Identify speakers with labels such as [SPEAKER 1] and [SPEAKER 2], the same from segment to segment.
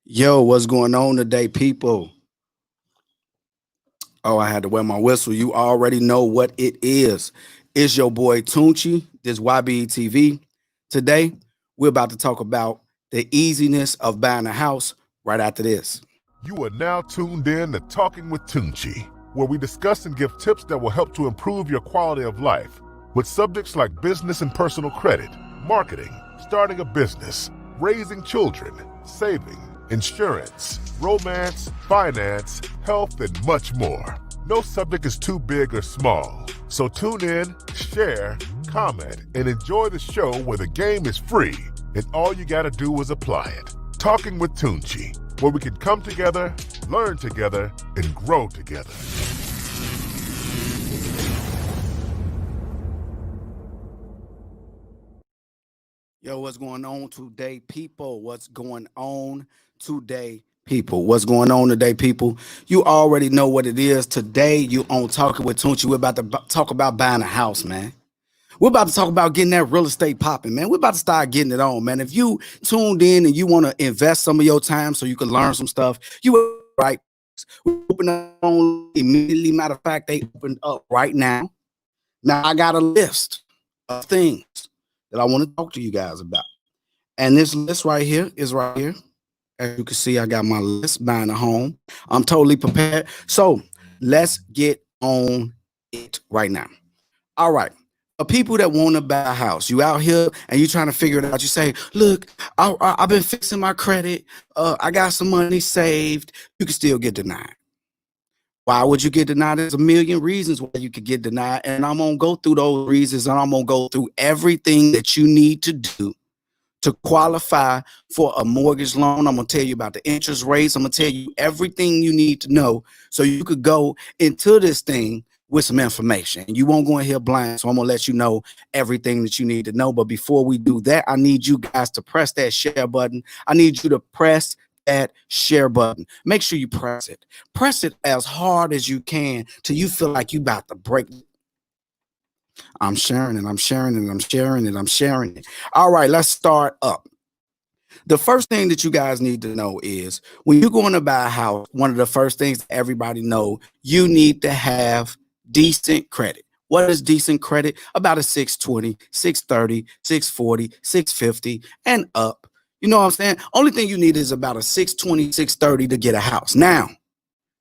[SPEAKER 1] Yo, what's going on today, people? Oh, I had to wear my whistle. You already know what it is. It's your boy Tunchi, this YBE Today, we're about to talk about the easiness of buying a house right after this.
[SPEAKER 2] You are now tuned in to Talking with Tunchi, where we discuss and give tips that will help to improve your quality of life with subjects like business and personal credit, marketing, starting a business, raising children, saving, insurance, romance, finance, health, and much more. No subject is too big or small. So tune in, share, comment, and enjoy the show where the game is free and all you gotta do is apply it. Talking with Tunchi, where we can come together, learn together, and grow together.
[SPEAKER 1] Yo, what's going on today, people? What's going on today, people? What's going on today, people? You already know what it is. Today, you on Talking with Tunchi. We're about to talk about buying a house, man. We're about to talk about getting that real estate popping, man. We're about to start getting it on, man. If you tuned in and you want to invest some of your time so you can learn some stuff, you right. We open up on immediately. Matter of fact, they opened up right now. Now I got a list of things that I want to talk to you guys about. And this list right here is right here. As you can see, I got my list buying a home. I'm totally prepared. So let's get on it right now. All right. For people that want to buy a house, you out here and you trying to figure it out. You say, look, I've been fixing my credit. I got some money saved. You can still get denied. Why would you get denied? There's a million reasons why you could get denied. And I'm going to go through those reasons and I'm going to go through everything that you need to do to qualify for a mortgage loan. I'm going to tell you about the interest rates. I'm going to tell you everything you need to know so you could go into this thing with some information. You won't go in here blind, so I'm going to let you know everything that you need to know. But before we do that, I need you guys to press that share button. I need you to press that share button. Make sure you press it. Press it as hard as you can till you feel like you about to break. I'm sharing it. I'm sharing it. I'm sharing it. I'm sharing it. All right, let's start up. The first thing that you guys need to know is when you're going to buy a house, one of the first things that everybody know, you need to have decent credit. What is decent credit? About a 620, 630, 640, 650 and up. You know what I'm saying? Only thing you need is about a 620, 630 to get a house. Now,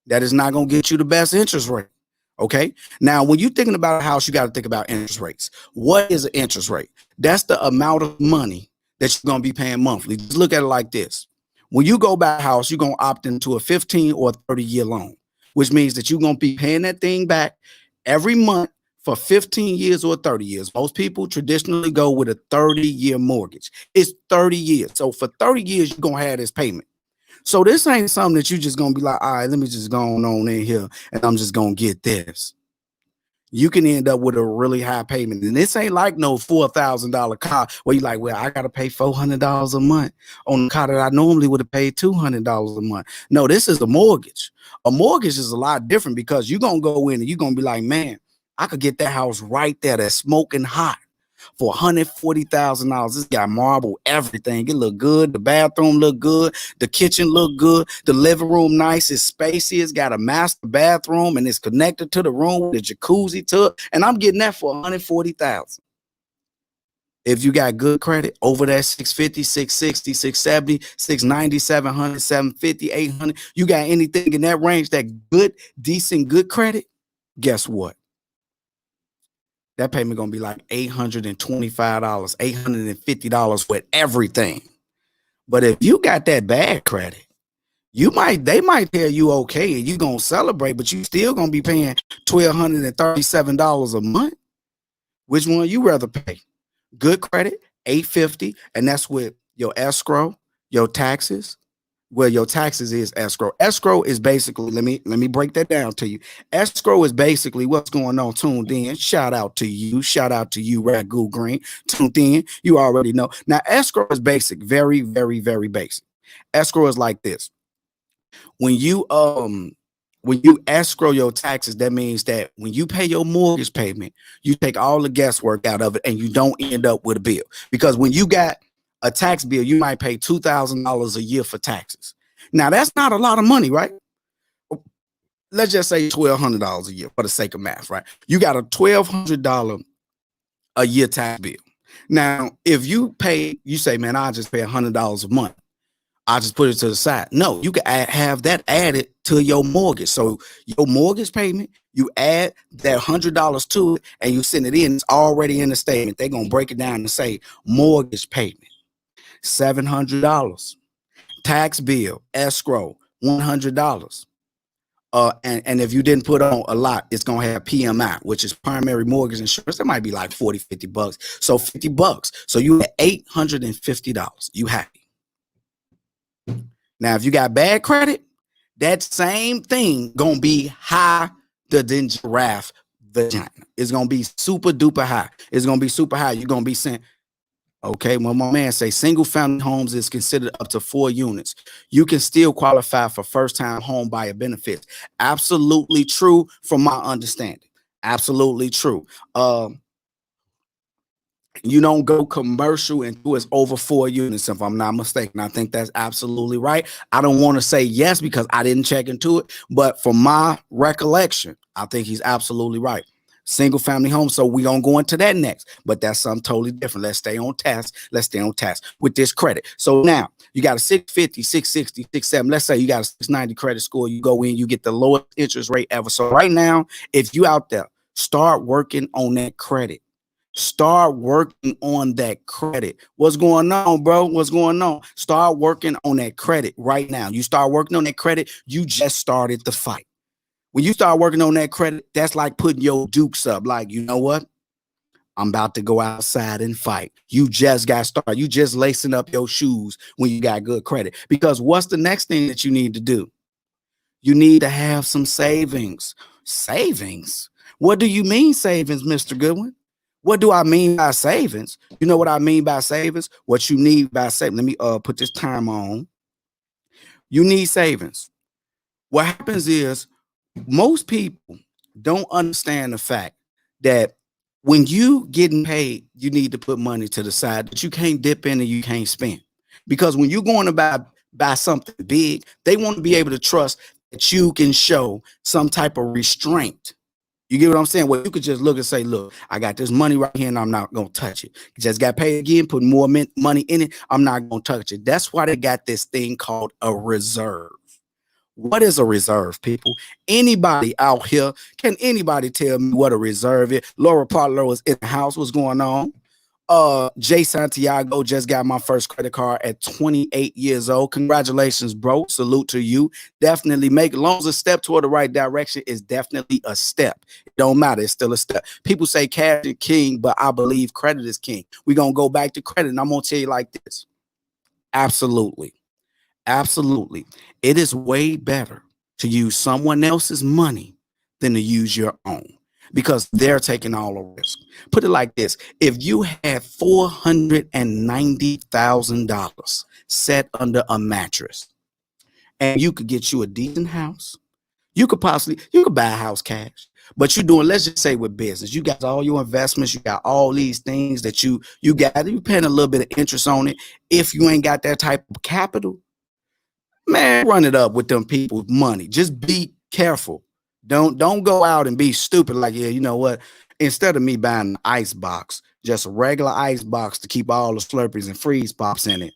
[SPEAKER 1] that is not going to get you the best interest rate. Okay. Now, when you're thinking about a house, you got to think about interest rates. What is an interest rate? That's the amount of money that you're going to be paying monthly. Just look at it like this. When you go buy a house, you're going to opt into a 15 or 30-year loan, which means that you're going to be paying that thing back every month for 15 years or 30 years. Most people traditionally go with a 30-year mortgage. It's 30 years. So for 30 years, you're going to have this payment. So this ain't something that you just going to be like, all right, let me just go on in here and I'm just going to get this. You can end up with a really high payment. And this ain't like no $4,000 car where you're like, well, I got to pay $400 a month on a car that I normally would have paid $200 a month. No, this is a mortgage. A mortgage is a lot different because you're going to go in and you're going to be like, man, I could get that house right there that's smoking hot for $140,000. This got marble, everything. It look good. The bathroom look good. The kitchen look good. The living room nice. It's spacey. It's got a master bathroom and it's connected to the room with a jacuzzi tub. And I'm getting that for $140,000. If you got good credit over that 650, 660, 670, 690, 700, 750, 800, you got anything in that range, that good, decent, good credit, guess what? That payment gonna be like $825, $850 with everything. But if you got that bad credit, they might tell you okay, and you gonna celebrate, but you still gonna be paying $1,237 a month. Which one you rather pay? Good credit, $850, and that's with your escrow, your taxes. Well, your taxes is escrow. Escrow is basically, let me break that down to you. Escrow is basically what's going on. Tuned in. Shout out to you. Shout out to you, Ragu Green. Tuned in. You already know. Now, escrow is basic. Very, very, very basic. Escrow is like this. When you escrow your taxes, that means that when you pay your mortgage payment, you take all the guesswork out of it and you don't end up with a bill. Because when you got a tax bill, you might pay $2,000 a year for taxes. Now that's not a lot of money, right? Let's just say $1,200 a year for the sake of math, right? You got a $1,200 a year tax bill. Now, if you pay, you say, man, I just pay $100 a month. I just put it to the side. No, you can have that added to your mortgage. So your mortgage payment, you add that $100 to it, and you send it in. It's already in the statement. They're gonna break it down and say mortgage payment, $700, tax bill, escrow, $100. And if you didn't put on a lot, it's gonna have PMI, which is primary mortgage insurance. That might be like 40, $50. So $50. So you at $850. You happy. Now, if you got bad credit, that same thing gonna be higher than giraffe vagina. It's gonna be super duper high. It's gonna be super high. You're gonna be saying, okay, well, my man say single family homes is considered up to 4 units. You can still qualify for first time home buyer benefits. Absolutely true from my understanding. Absolutely true. You don't go commercial until it's over 4 units, if I'm not mistaken. I think that's absolutely right. I don't want to say yes because I didn't check into it, but from my recollection, I think he's absolutely right. Single family home. So we're going to go into that next, but that's something totally different. Let's stay on task. Let's stay on task with this credit. So now you got a 650, 660, 670. Let's say you got a 690 credit score. You go in, you get the lowest interest rate ever. So right now, if you out there, start working on that credit. Start working on that credit. What's going on, bro? What's going on? Start working on that credit right now. You start working on that credit, you just started the fight. When you start working on that credit, that's like putting your dukes up. Like, you know what? I'm about to go outside and fight. You just got started. You just lacing up your shoes when you got good credit. Because what's the next thing that you need to do? You need to have some savings. Savings? What do you mean savings, Mr. Goodwin? What do I mean by savings? You know what I mean by savings? What you need by savings. Let me put this timer on. You need savings. What happens is most people don't understand the fact that when you getting paid, you need to put money to the side that you can't dip in and you can't spend. Because when you're going to buy something big, they want to be able to trust that you can show some type of restraint. You get what I'm saying? Well, you could just look and say, look, I got this money right here and I'm not going to touch it. Just got paid again, put more money in it. I'm not going to touch it. That's why they got this thing called a reserve. What is a reserve, people? Anybody out here, can anybody tell me what a reserve is? Laura Partler was in the house. What's going on? Jay Santiago just got my first credit card at 28 years old. Congratulations, bro. Salute to you. Definitely make, as long as a step toward the right direction is definitely a step. It don't matter. It's still a step. People say cash is king, but I believe credit is king. We're going to go back to credit, and I'm going to tell you like this. Absolutely. Absolutely. It is way better to use someone else's money than to use your own because they're taking all the risk. Put it like this. If you had $490,000 set under a mattress and you could get you a decent house, you could buy a house cash. But you're doing, let's just say with business, you got all your investments, you got all these things that you got, you paying a little bit of interest on it. If you ain't got that type of capital, man, run it up with them people's money. Just be careful. Don't go out and be stupid like, yeah, you know what? Instead of me buying an ice box, just a regular ice box to keep all the Slurpees and freeze pops in it,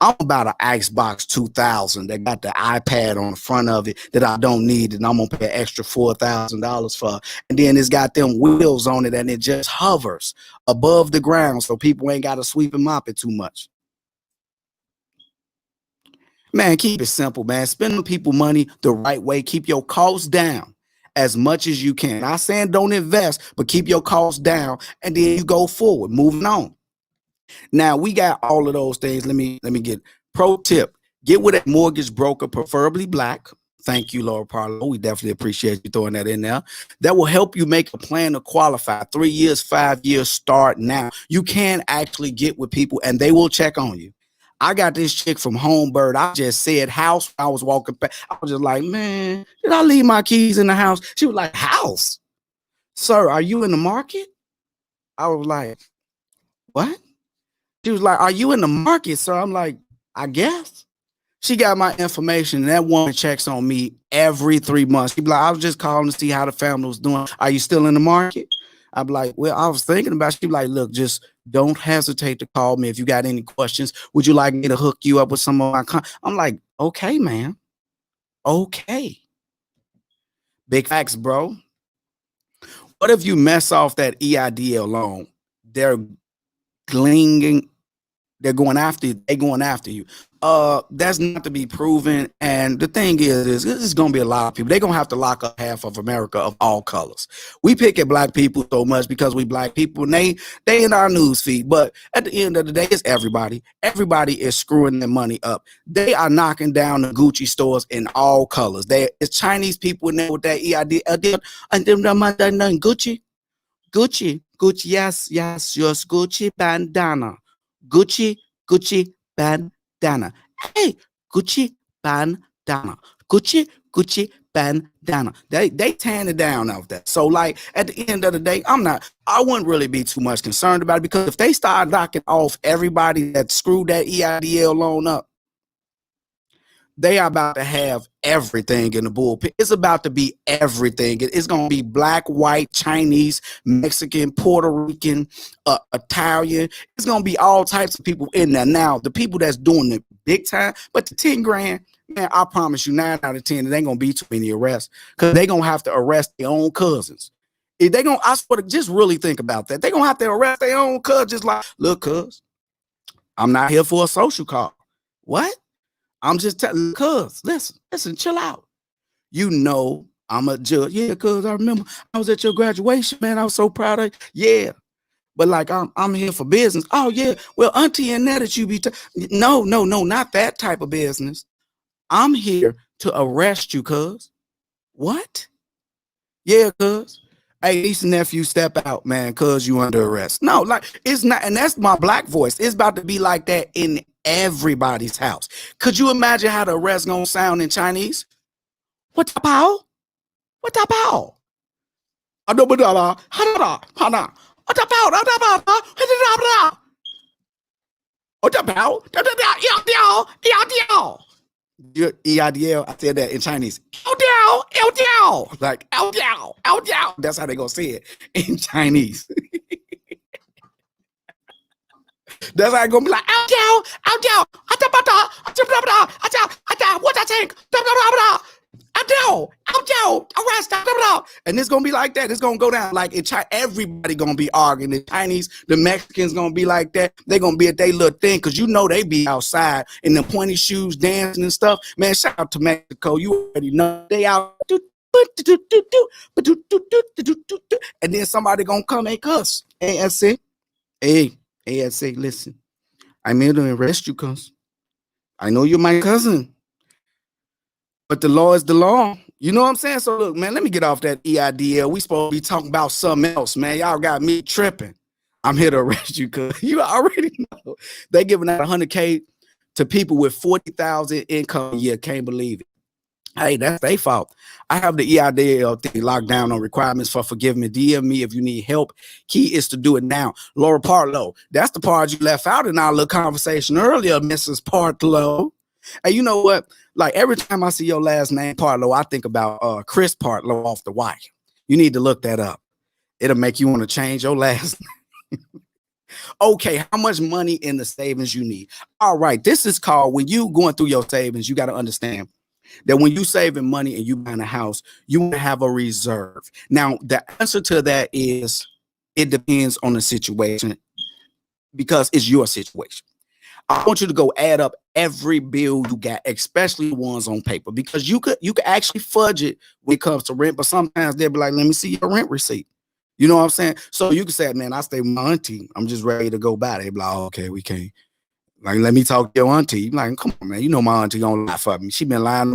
[SPEAKER 1] I'm about an Icebox 2000 that got the iPad on the front of it that I don't need, and I'm gonna pay an extra $4,000 for. And then it's got them wheels on it, and it just hovers above the ground, so people ain't got to sweep and mop it too much. Man, keep it simple, man. Spending people money the right way. Keep your costs down as much as you can. Not saying don't invest, but keep your costs down, and then you go forward, moving on. Now we got all of those things. Let me get pro tip. Get with a mortgage broker, preferably black. Thank you, Laura Parlow. We definitely appreciate you throwing that in there. That will help you make a plan to qualify. 3 years, 5 years, start now. You can actually get with people and they will check on you. I got this chick from Homebird. I just said house. I was walking back. I was just like, man, did I leave my keys in the house? She was like, house? Sir, are you in the market? I was like, what? She was like, are you in the market, sir? I'm like, I guess. She got my information, and that woman checks on me every 3 months. She be like, I was just calling to see how the family was doing. Are you still in the market? I'd be like, well, I was thinking about it. She be like, look, just don't hesitate to call me if you got any questions. Would you like me to hook you up with some of my I'm like, okay, man. Okay. Big facts, bro. What if you mess off that EIDL loan? They're glinging they're going after you. They going after you. That's not to be proven. And the thing is this is gonna be a lot of people. They're gonna have to lock up half of America of all colors. We pick at black people so much because we black people, and they in our news feed. But at the end of the day, it's everybody. Everybody is screwing their money up. They are knocking down the Gucci stores in all colors. It's Chinese people in there with that EID and them Gucci. Gucci, yes, Gucci bandana. Gucci, Gucci bandana. Hey, Gucci bandana. Gucci bandana. They tearing it down off that. So like at the end of the day, I wouldn't really be too much concerned about it, because if they start knocking off everybody that screwed that EIDL loan up, they are about to have everything in the bullpen. It's about to be everything. It's going to be black, white, Chinese, Mexican, Puerto Rican, Italian. It's going to be all types of people in there. Now, the people that's doing it big time, but the 10 grand, man, I promise you 9 out of 10, it ain't going to be too many arrests, because they're going to have to arrest their own cousins. If they I swear to, just really think about that. They're going to have to arrest their own cousins. Just like, look, cuz, I'm not here for a social call. What? I'm just telling, cuz, listen, chill out. You know, I'm a judge. Yeah, cuz I remember I was at your graduation, man. I was so proud of you. Yeah. But like, I'm here for business. Oh, yeah. Well, auntie and that you be, no, not that type of business. I'm here to arrest you, cuz. What? Yeah, cuz. Hey, niece and nephew, step out, man, cuz you under arrest. No, like, it's not, and that's my black voice. It's about to be like that in everybody's house. Could you imagine how the arrest gonna sound in Chinese? What the pow? What the pow? EIDL, I said that in Chinese. Like, that's how they gonna say it in Chinese. That's how it's gonna be like, what I think? Arrest, and it's gonna be like that. It's gonna go down like in China. Everybody gonna be arguing. The Chinese, the Mexicans gonna be like that. They gonna be at their little thing, because you know they be outside in the pointy shoes dancing and stuff. Man, shout out to Mexico. You already know they out. And then somebody gonna come and cuss. Hey, I say, listen, I'm here to arrest you, cuz I know you're my cousin, but the law is the law. You know what I'm saying? So look, man, let me get off that EIDL. We supposed to be talking about something else, man. Y'all got me tripping. I'm here to arrest you, cuz you already know. They giving out 100K to people with 40,000 income a year. Can't believe it. Hey, that's their fault. I have the EIDL thing locked down on requirements for forgiveness. DM me if you need help. Key is to do it now. Laura Partlow, that's the part you left out in our little conversation earlier, Mrs. Partlow. Hey, you know what? Like, every time I see your last name, Partlow, I think about Chris Partlow off The Wire. You need to look that up. It'll make you want to change your last name. Okay, how much money in the savings you need? All right, this is called, when you going through your savings, you got to understand that when you saving money and you buying a house, you want to have a reserve. Now, the answer to that is it depends on the situation, because it's your situation. I want you to go add up every bill you got, especially the ones on paper, because you could actually fudge it when it comes to rent, but sometimes they'll be like, let me see your rent receipt. You know what I'm saying? So you can say, man, I stay with my auntie. I'm just ready to go by. They be like, oh, okay, we can't. Like, let me talk to your auntie. I'm like, come on, man. You know my auntie gonna lie for me. She been lying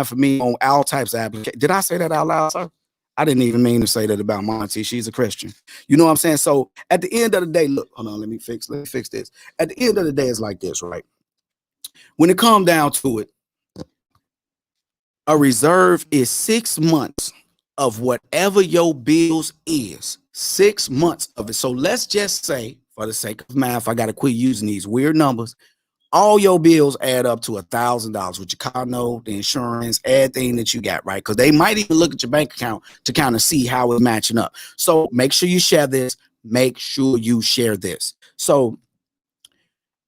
[SPEAKER 1] for me on all types of applications. Did I say that out loud, sir? I didn't even mean to say that about my auntie. She's a Christian. You know what I'm saying? So at the end of the day, look, hold on, let me fix this. At the end of the day, it's like this, right? When it comes down to it, a reserve is 6 months of whatever your bills is. 6 months of it. So let's just say, for the sake of math, I got to quit using these weird numbers. all your bills add up to $1,000 with your car note, the insurance, everything that you got, right? Because they might even look at your bank account to kind of see how it's matching up. So make sure you share this. Make sure you share this. So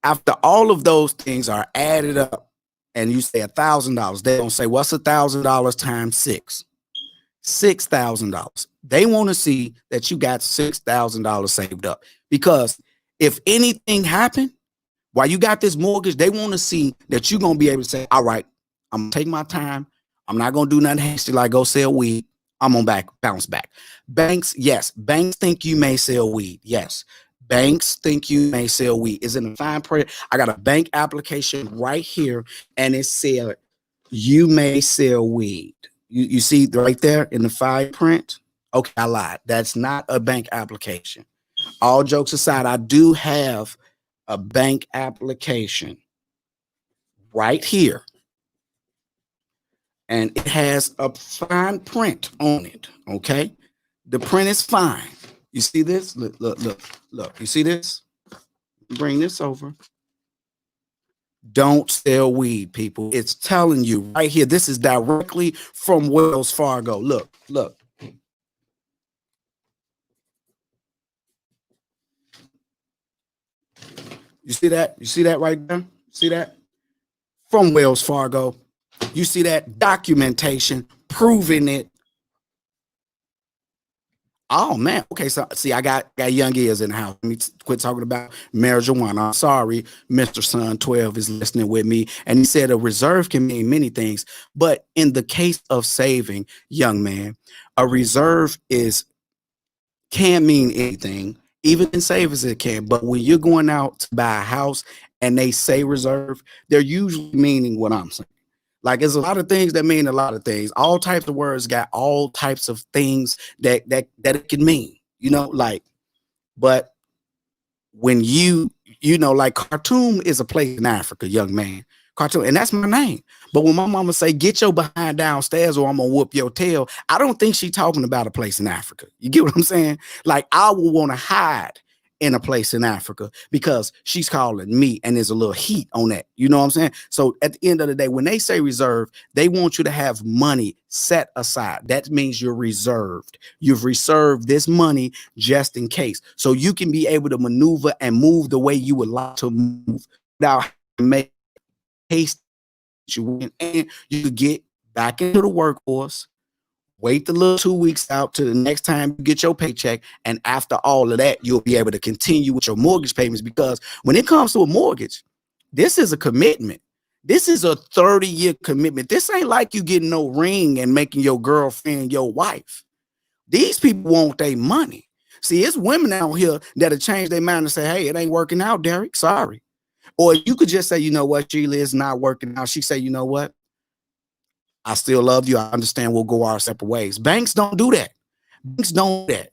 [SPEAKER 1] after all of those things are added up and you say $1,000, they don't say, what's $1,000 times six? $6,000. They want to see that you got $6,000 saved up, because if anything happened while you got this mortgage, they want to see that you're going to be able to say, all right, I'm going to take my time. I'm not going to do nothing hasty like go sell weed. I'm going to bounce back. Banks, yes. Banks think you may sell weed. Yes. Banks think you may sell weed. Is in the fine print. I got a bank application right here, and it said you may sell weed. You see right there in the fine print? Okay, I lied. That's not a bank application. All jokes aside, I do have a bank application right here, and it has a fine print on it. Okay, the print is fine. You see this? Look, look, look, look. You see this? Bring this over. Don't sell weed, people. It's telling you right here. This is directly from Wells Fargo. Look, look. You see that? You see that right there? See that? From Wells Fargo. You see that documentation proving it. Oh man. Okay. So see, I got young ears in the house. Let me quit talking about marijuana. I'm sorry, Mr. Son 12 is listening with me. And he said a reserve can mean many things. But in the case of saving, young man, a reserve can mean anything. Even in savings it can. But when you're going out to buy a house and they say reserve, they're usually meaning what I'm saying. Like there's a lot of things that mean a lot of things. All types of words got all types of things that it can mean, like, but when like Khartoum is a place in Africa, young man. Khartoum, and that's my name. But when my mama say, get your behind downstairs or I'm gonna whoop your tail, I don't think she's talking about a place in Africa. You get what I'm saying? Like I will want to hide in a place in Africa because she's calling me and there's a little heat on that. You know what I'm saying? So at the end of the day, when they say reserve, they want you to have money set aside. That means you're reserved. You've reserved this money just in case. So you can be able to maneuver and move the way you would like to move without making haste and you could get back into the workforce. Wait the little 2 weeks out to the next time you get your paycheck. And after all of that, you'll be able to continue with your mortgage payments, because when it comes to a mortgage, this is a commitment. This is a 30-year commitment. This ain't like you getting no ring and making your girlfriend your wife. These people want their money. See, it's women out here that'll change their mind and say, hey, it ain't working out, Derek. Sorry. Or you could just say, you know what, Sheila, it's not working out. She say, you know what? I still love you. I understand we'll go our separate ways. Banks don't do that. Banks don't do that.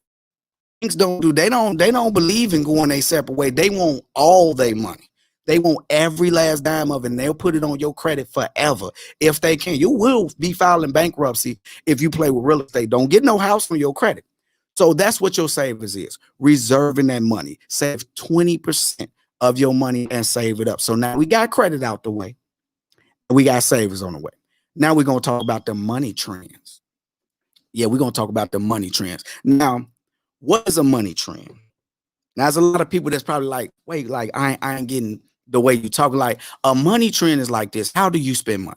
[SPEAKER 1] Banks don't do. They don't believe in going a separate way. They want all their money. They want every last dime of it, and they'll put it on your credit forever if they can. You will be filing bankruptcy if you play with real estate. Don't get no house from your credit. So that's what your savings is. Reserving that money. Save 20% of your money and save it up. So now we got credit out the way. We got savings on the way. Now we're going to talk about the money trends. Yeah, we're going to talk about the money trends. Now, what is a money trend? Now, there's a lot of people that's probably like, wait, like I ain't getting the way you talk. Like a money trend is like this. How do you spend money?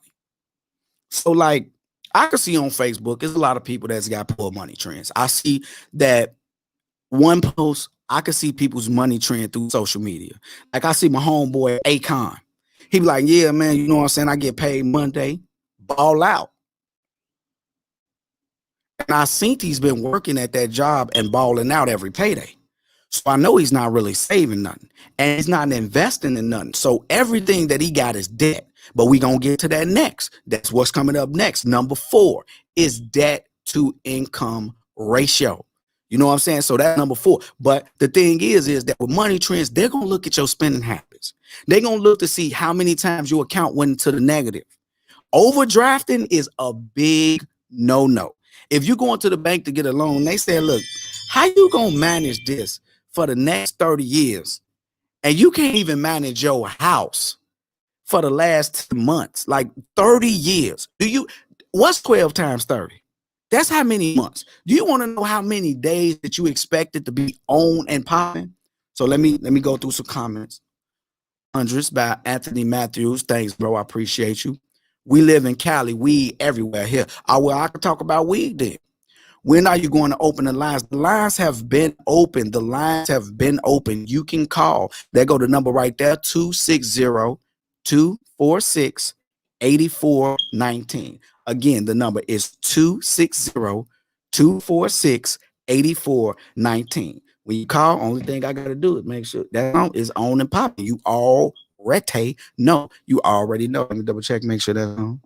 [SPEAKER 1] So like I can see on Facebook, there's a lot of people that's got poor money trends. I see that one post, I can see people's money trend through social media. Like I see my homeboy, Akon. He be like, yeah, man, you know what I'm saying? I get paid Monday. Ball out. And I think he's been working at that job and balling out every payday. So I know he's not really saving nothing and he's not investing in nothing. So everything that he got is debt. But we're going to get to that next. That's what's coming up next. Number 4 is debt to income ratio. You know what I'm saying? So that's number 4. But the thing is that with money trends, they're going to look at your spending habits. They're going to look to see how many times your account went into the negative. Overdrafting is a big no-no. If you go into the bank to get a loan, they say, look, how you going to manage this for the next 30 years? And you can't even manage your house. for the last 10 months, like 30 years. What's 12 times 30? That's how many months. Do you want to know how many days that you expected to be on and popping? So let me go through some comments. Hundreds by Anthony Matthews. Thanks, bro. I appreciate you. We live in Cali. Weed everywhere here. Well, I could talk about weed then. When are you going to open the lines? The lines have been open. The lines have been open. You can call. There go the number right there, 260-246-8419. Again, the number is 260-246-8419. When you call, only thing I got to do is make sure that phone is on and popping. You already know. You already know. Let me double check, make sure that's on.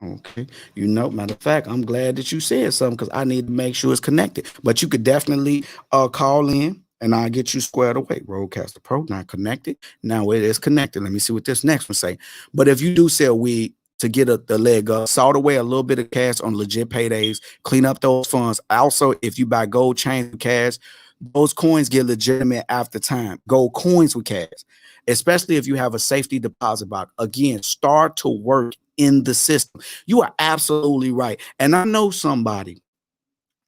[SPEAKER 1] Okay. Matter of fact, I'm glad that you said something because I need to make sure it's connected. But you could definitely call in and I'll get you squared away. Roadcaster Pro, not connected. Now it is connected. Let me see what this next one say. But if you do sell weed to get the leg up, salt away a little bit of cash on legit paydays, clean up those funds. Also, if you buy gold chains with cash, those coins get legitimate after time. Gold coins with cash, especially if you have a safety deposit box. Again, start to work in the system. You are absolutely right. And I know somebody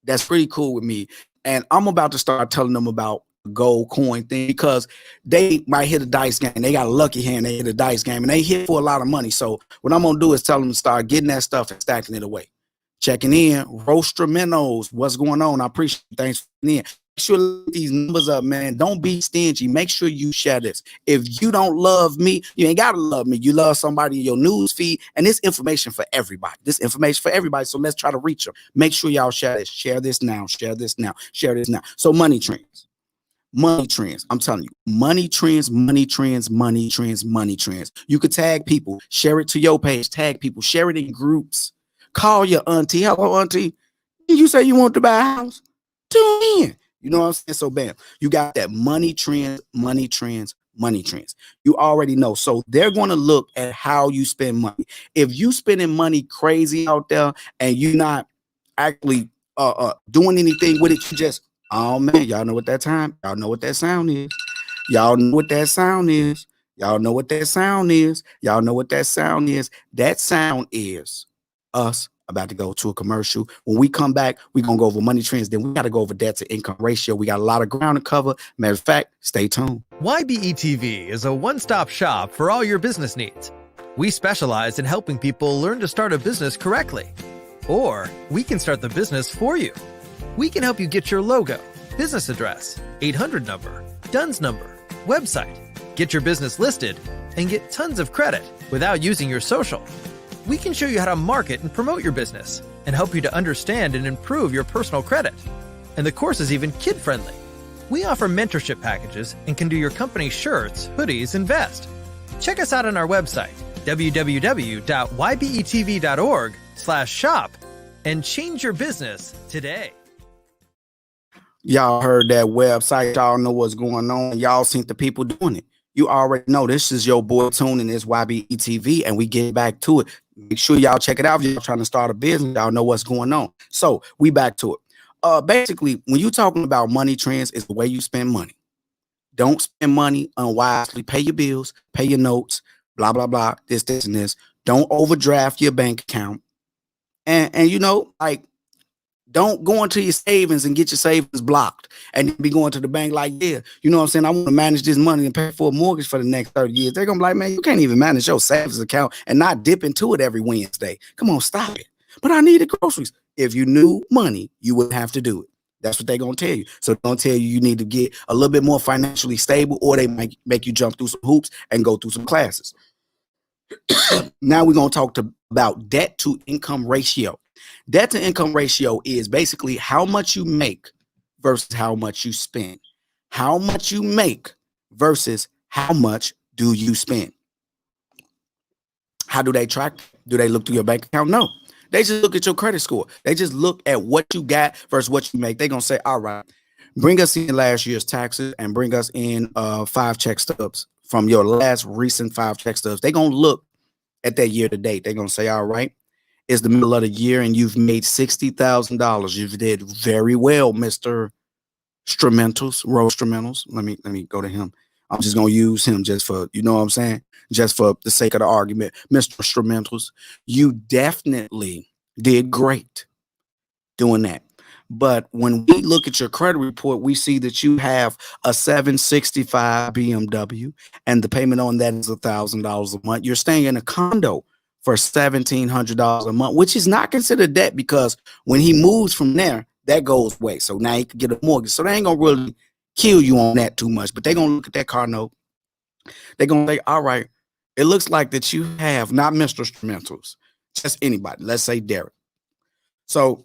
[SPEAKER 1] that's pretty cool with me, and I'm about to start telling them about the gold coin thing because they might hit a dice game. They got a lucky hand, they hit a dice game, and they hit for a lot of money. So what I'm gonna do is tell them to start getting that stuff and stacking it away. Checking in, Rostramentos, what's going on? I appreciate it. Thanks for being in. Make sure these numbers up, man. Don't be stingy. Make sure you share this. If you don't love me, you ain't gotta love me. You love somebody in your news feed, and this information for everybody. This information for everybody. So let's try to reach them. Make sure y'all share this. Share this now. Share this now. Share this now. So money trends. Money trends. I'm telling you, money trends, money trends, money trends, money trends. You could tag people, share it to your page, tag people, share it in groups. Call your auntie. Hello, auntie. Did you say you want to buy a house? Tune in. You know what I'm saying? So bam, you got that money trends, money trends, money trends. You already know. So they're going to look at how you spend money. If you spending money crazy out there and you're not actually doing anything with it, you just, oh man, y'all know what that time, y'all know what that sound is. Y'all know what that sound is. Y'all know what that sound is. Y'all know what that sound is. That sound is us about to go to a commercial. When we come back, we're going to go over money trends. Then we got to go over debt to income ratio. We got a lot of ground to cover. Matter of fact, stay tuned.
[SPEAKER 3] YBETV is a one-stop shop for all your business needs. We specialize in helping people learn to start a business correctly. Or we can start the business for you. We can help you get your logo, business address, 800 number, DUNS number, website, get your business listed, and get tons of credit without using your social. We can show you how to market and promote your business and help you to understand and improve your personal credit. And the course is even kid-friendly. We offer mentorship packages and can do your company shirts, hoodies, and vests. Check us out on our website, www.ybetv.org/shop, and change your business today.
[SPEAKER 1] Y'all heard that website. Y'all know what's going on. Y'all seen the people doing it. You already know this is your boy Tune and this YBETV, and we get back to it. Make sure y'all check it out. If y'all trying to start a business, y'all know what's going on. So we back to it. Basically, when you're talking about money trends, it's the way you spend money. Don't spend money unwisely. Pay your bills, pay your notes, blah, blah, blah, this, and this. Don't overdraft your bank account. And you know, like, don't go into your savings and get your savings blocked and be going to the bank like, yeah, you know what I'm saying? I want to manage this money and pay for a mortgage for the next 30 years. They're going to be like, man, you can't even manage your savings account and not dip into it every Wednesday. Come on, stop it. But I needed groceries. If you knew money, you wouldn't have to do it. That's what they're going to tell you. So they're going to tell you you need to get a little bit more financially stable, or they might make you jump through some hoops and go through some classes. Now we're going to talk about debt to income ratio. Debt to income ratio is basically how much you make versus how much you spend. How much you make versus how much do you spend. How do they track? Do they look through your bank account? No. They just look at your credit score. They just look at what you got versus what you make. They're going to say, all right, bring us in last year's taxes and bring us in 5 check stubs from your last recent 5 check stubs. They're going to look at that year to date. They're going to say, all right, it's the middle of the year and you've made $60,000. You did very well, Mr. Rostramentos. Let me go to him. I'm just gonna use him just for, you know what I'm saying, just for the sake of the argument. Mr. Instrumentals, you definitely did great doing that. But when we look at your credit report, we see that you have a 765 BMW, and the payment on that is $1,000 a month. You're staying in a condo for $1,700 a month, which is not considered debt because when he moves from there, that goes away. So now he can get a mortgage. So they ain't gonna really kill you on that too much. But they're gonna look at that car note. They're gonna say, all right, it looks like that you have not Mr. Instrumentals, just anybody. Let's say Derek. So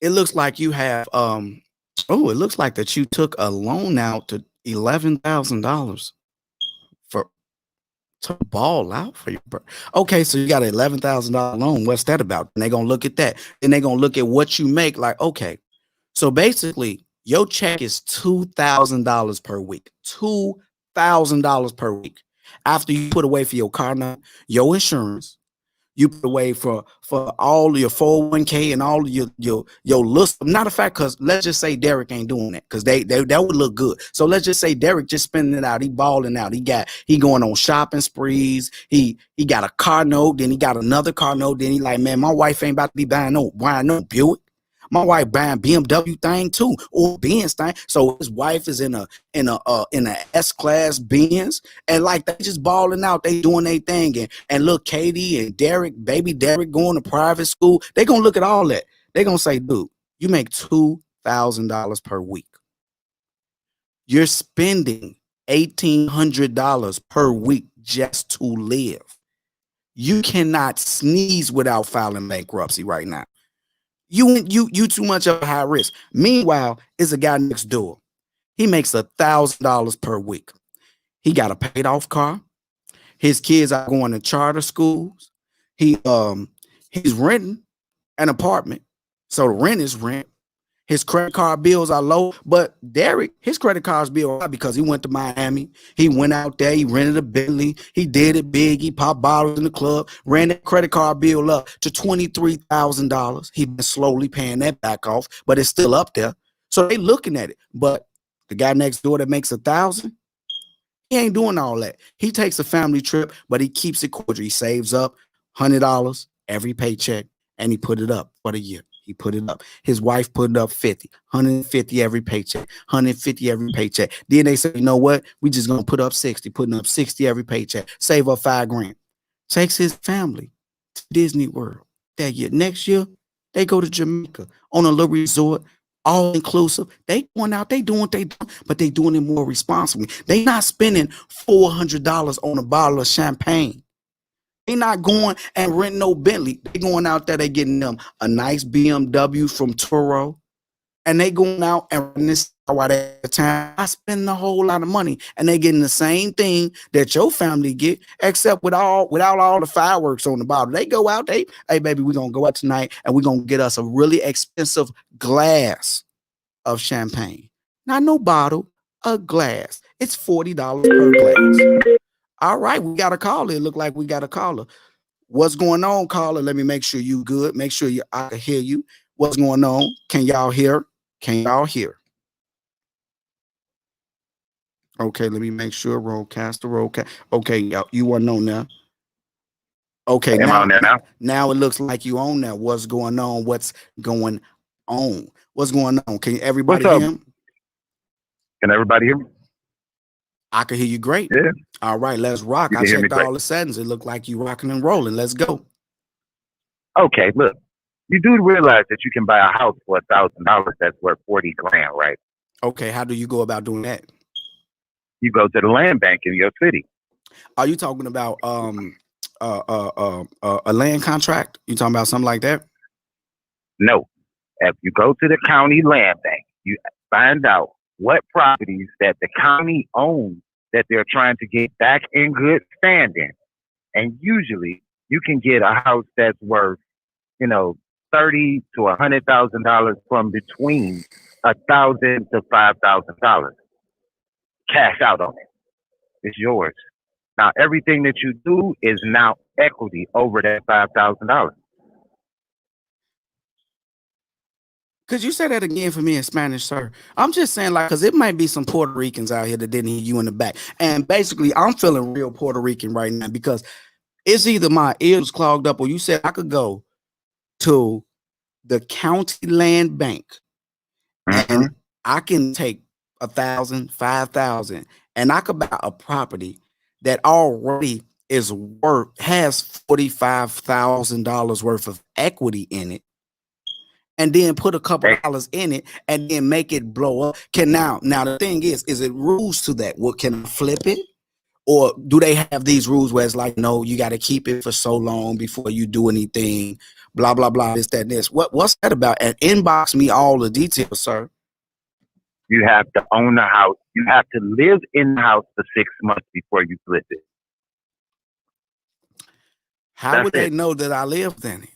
[SPEAKER 1] it looks like you have it looks like that you took a loan out to $11,000 for to ball out for your okay, so you got an $11,000 loan. What's that about? And they're gonna look at that. And they're gonna look at what you make, like, okay, so basically your check is $2,000 per week. $2,000 per week. After you put away for your car note, your insurance, you put away for all your 401k and all of your list. Not a fact, because let's just say Derek ain't doing that, because they that would look good. So let's just say Derek just spending it out. He balling out. He going on shopping sprees. He got a car note, then he got another car note. Then he like, man, my wife ain't about to be buying no Buick. My wife buying BMW thing too, or Benz thing. So his wife is in a S-class Benz, and like they just balling out. They doing their thing, and look, Katie and Derek, baby Derek, going to private school. They gonna look at all that. They gonna say, dude, you make $2,000 per week. You're spending $1,800 per week just to live. You cannot sneeze without filing bankruptcy right now. You too much of a high risk. Meanwhile, is a guy next door. He makes $1,000 per week. He got a paid off car. His kids are going to charter schools. He's renting an apartment, so the rent is rent. His credit card bills are low, but Derek, his credit cards bill high because he went to Miami. He went out there. He rented a Bentley. He did it big. He popped bottles in the club. Ran that credit card bill up to $23,000. He been slowly paying that back off, but it's still up there. So they looking at it. But the guy next door that makes $1,000, he ain't doing all that. He takes a family trip, but he keeps it cordial. He saves up $100 every paycheck, and he put it up for the year. He put it up. His wife put it up 50, 150 every paycheck, 150 every paycheck. Then they say, you know what? We just gonna put up 60, putting up 60 every paycheck, save up $5,000. Takes his family to Disney World that year. Next year, they go to Jamaica on a little resort, all inclusive. They going out, they doing what they do, but they doing it more responsibly. They not spending $400 on a bottle of champagne. They not going and renting no Bentley. They going out there, they getting them a nice BMW from Turo, and they going out and renting this while they at time. I spend a whole lot of money, and they getting the same thing that your family get, except without all the fireworks on the bottle. They go out, hey baby, we're gonna go out tonight, and we're gonna get us a really expensive glass of champagne. Not no bottle, a glass. It's $40 per glass. All right, we got a caller. It look like we got a caller. What's going on, caller? Let me make sure you good. Make sure I can hear you. What's going on? Can y'all hear? Can y'all hear? Okay, let me make sure. Rollcast. Okay, y'all, you weren't on there. Okay,
[SPEAKER 4] Am I on there now?
[SPEAKER 1] now it looks like you on there. What's going on? What's going on? What's going on? Can everybody
[SPEAKER 4] What's up?
[SPEAKER 1] hear him?
[SPEAKER 4] Can everybody hear me?
[SPEAKER 1] I can hear you great.
[SPEAKER 4] Yeah.
[SPEAKER 1] All right, let's rock.
[SPEAKER 4] You
[SPEAKER 1] I
[SPEAKER 4] can hear me
[SPEAKER 1] checked
[SPEAKER 4] great.
[SPEAKER 1] all the settings. It looked like you rocking and rolling. Let's go.
[SPEAKER 4] Okay, look. You do realize that you can buy a house for $1,000 that's worth $40,000, right?
[SPEAKER 1] Okay, how do you go about doing that?
[SPEAKER 4] You go to the land bank in your city.
[SPEAKER 1] Are you talking about a land contract? You talking about something like that?
[SPEAKER 4] No. If you go to the county land bank, you find out what properties that the county owns that they're trying to get back in good standing. And usually you can get a house that's worth, $30,000 to $100,000 from between $1,000 to $5,000. Cash out on it. It's yours. Now everything that you do is now equity over that $5,000.
[SPEAKER 1] Could you say that again for me in Spanish, sir? I'm just saying, like, because it might be some Puerto Ricans out here that didn't hear you in the back. And basically, I'm feeling real Puerto Rican right now because it's either my ears clogged up or you said I could go to the county land bank
[SPEAKER 4] Mm-hmm.
[SPEAKER 1] and I can take 1,000, 5,000, and I could buy a property that already has $45,000 worth of equity in it, and then put a couple dollars in it, and then make it blow up. Now the thing is it rules to that? What, can I flip it? Or do they have these rules where it's like, no, you got to keep it for so long before you do anything, blah, blah, blah, this, that, and this. What's that about? And inbox me all the details, sir.
[SPEAKER 4] You have to own the house. You have to live in the house for 6 months before you flip it.
[SPEAKER 1] How would they know that I lived in it?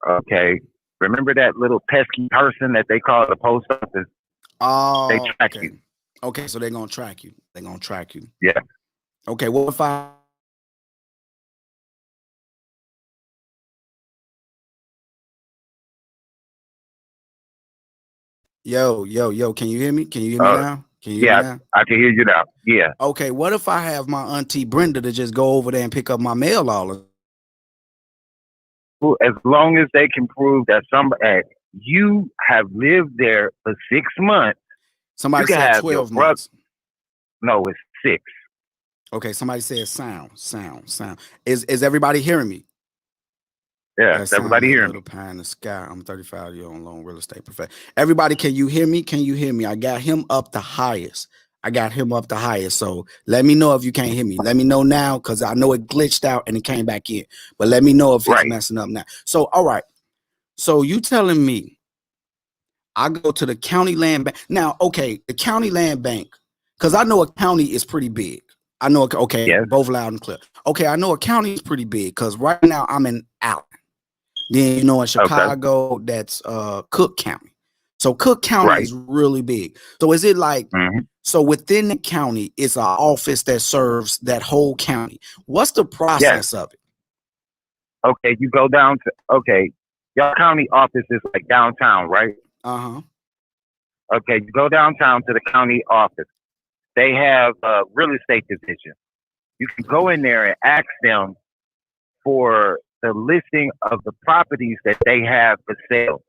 [SPEAKER 4] Okay. Remember that little pesky person that they call the post office?
[SPEAKER 1] Oh,
[SPEAKER 4] they track
[SPEAKER 1] okay.
[SPEAKER 4] you.
[SPEAKER 1] Okay, so they're going to track you. They're going to track you.
[SPEAKER 4] Yeah.
[SPEAKER 1] Okay, what if I... Yo, can you hear me? Can you hear me now? Can you hear me now?
[SPEAKER 4] I can hear you now. Yeah.
[SPEAKER 1] Okay, what if I have my auntie Brenda to just go over there and pick up my mail all the...
[SPEAKER 4] As long as they can prove that you have lived there for 6 months.
[SPEAKER 1] Somebody said 12 months.
[SPEAKER 4] No, it's 6.
[SPEAKER 1] Okay, somebody said sound. Is everybody hearing me?
[SPEAKER 4] Yeah, everybody hearing me.
[SPEAKER 1] Little pie in the sky. I'm 35-year-old loan real estate professional. Everybody, can you hear me? Can you hear me? I got him up the highest. So let me know if you can't hear me. Let me know now, because I know it glitched out and it came back in. But let me know if it's messing up now. So, all right. So you telling me I go to the county land bank. Now, okay, the county land bank, because I know a county is pretty big. I know, okay, yes. Both loud and clear. Okay, I know a county is pretty big because right now I'm in Allen. Then, you know, in Chicago, that's Cook County. So Cook County is really big. So is it like, so within the county, it's an office that serves that whole county. What's the process of it?
[SPEAKER 4] Okay, you go down to, your county office is like downtown, right?
[SPEAKER 1] Uh-huh.
[SPEAKER 4] Okay, you go downtown to the county office. They have a real estate division. You can go in there and ask them for the listing of the properties that they have for sale.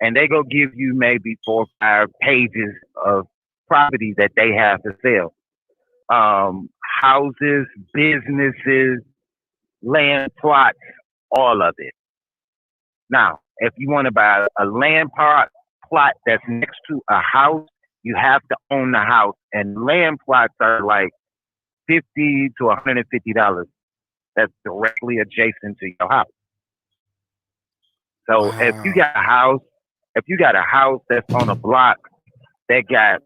[SPEAKER 4] And they go give you maybe 4 or 5 pages of property that they have for sale. Houses, businesses, land plots, all of it. Now, if you want to buy a land plot that's next to a house, you have to own the house. And land plots are like $50 to $150. That's directly adjacent to your house. So if you got a house that's on a block that got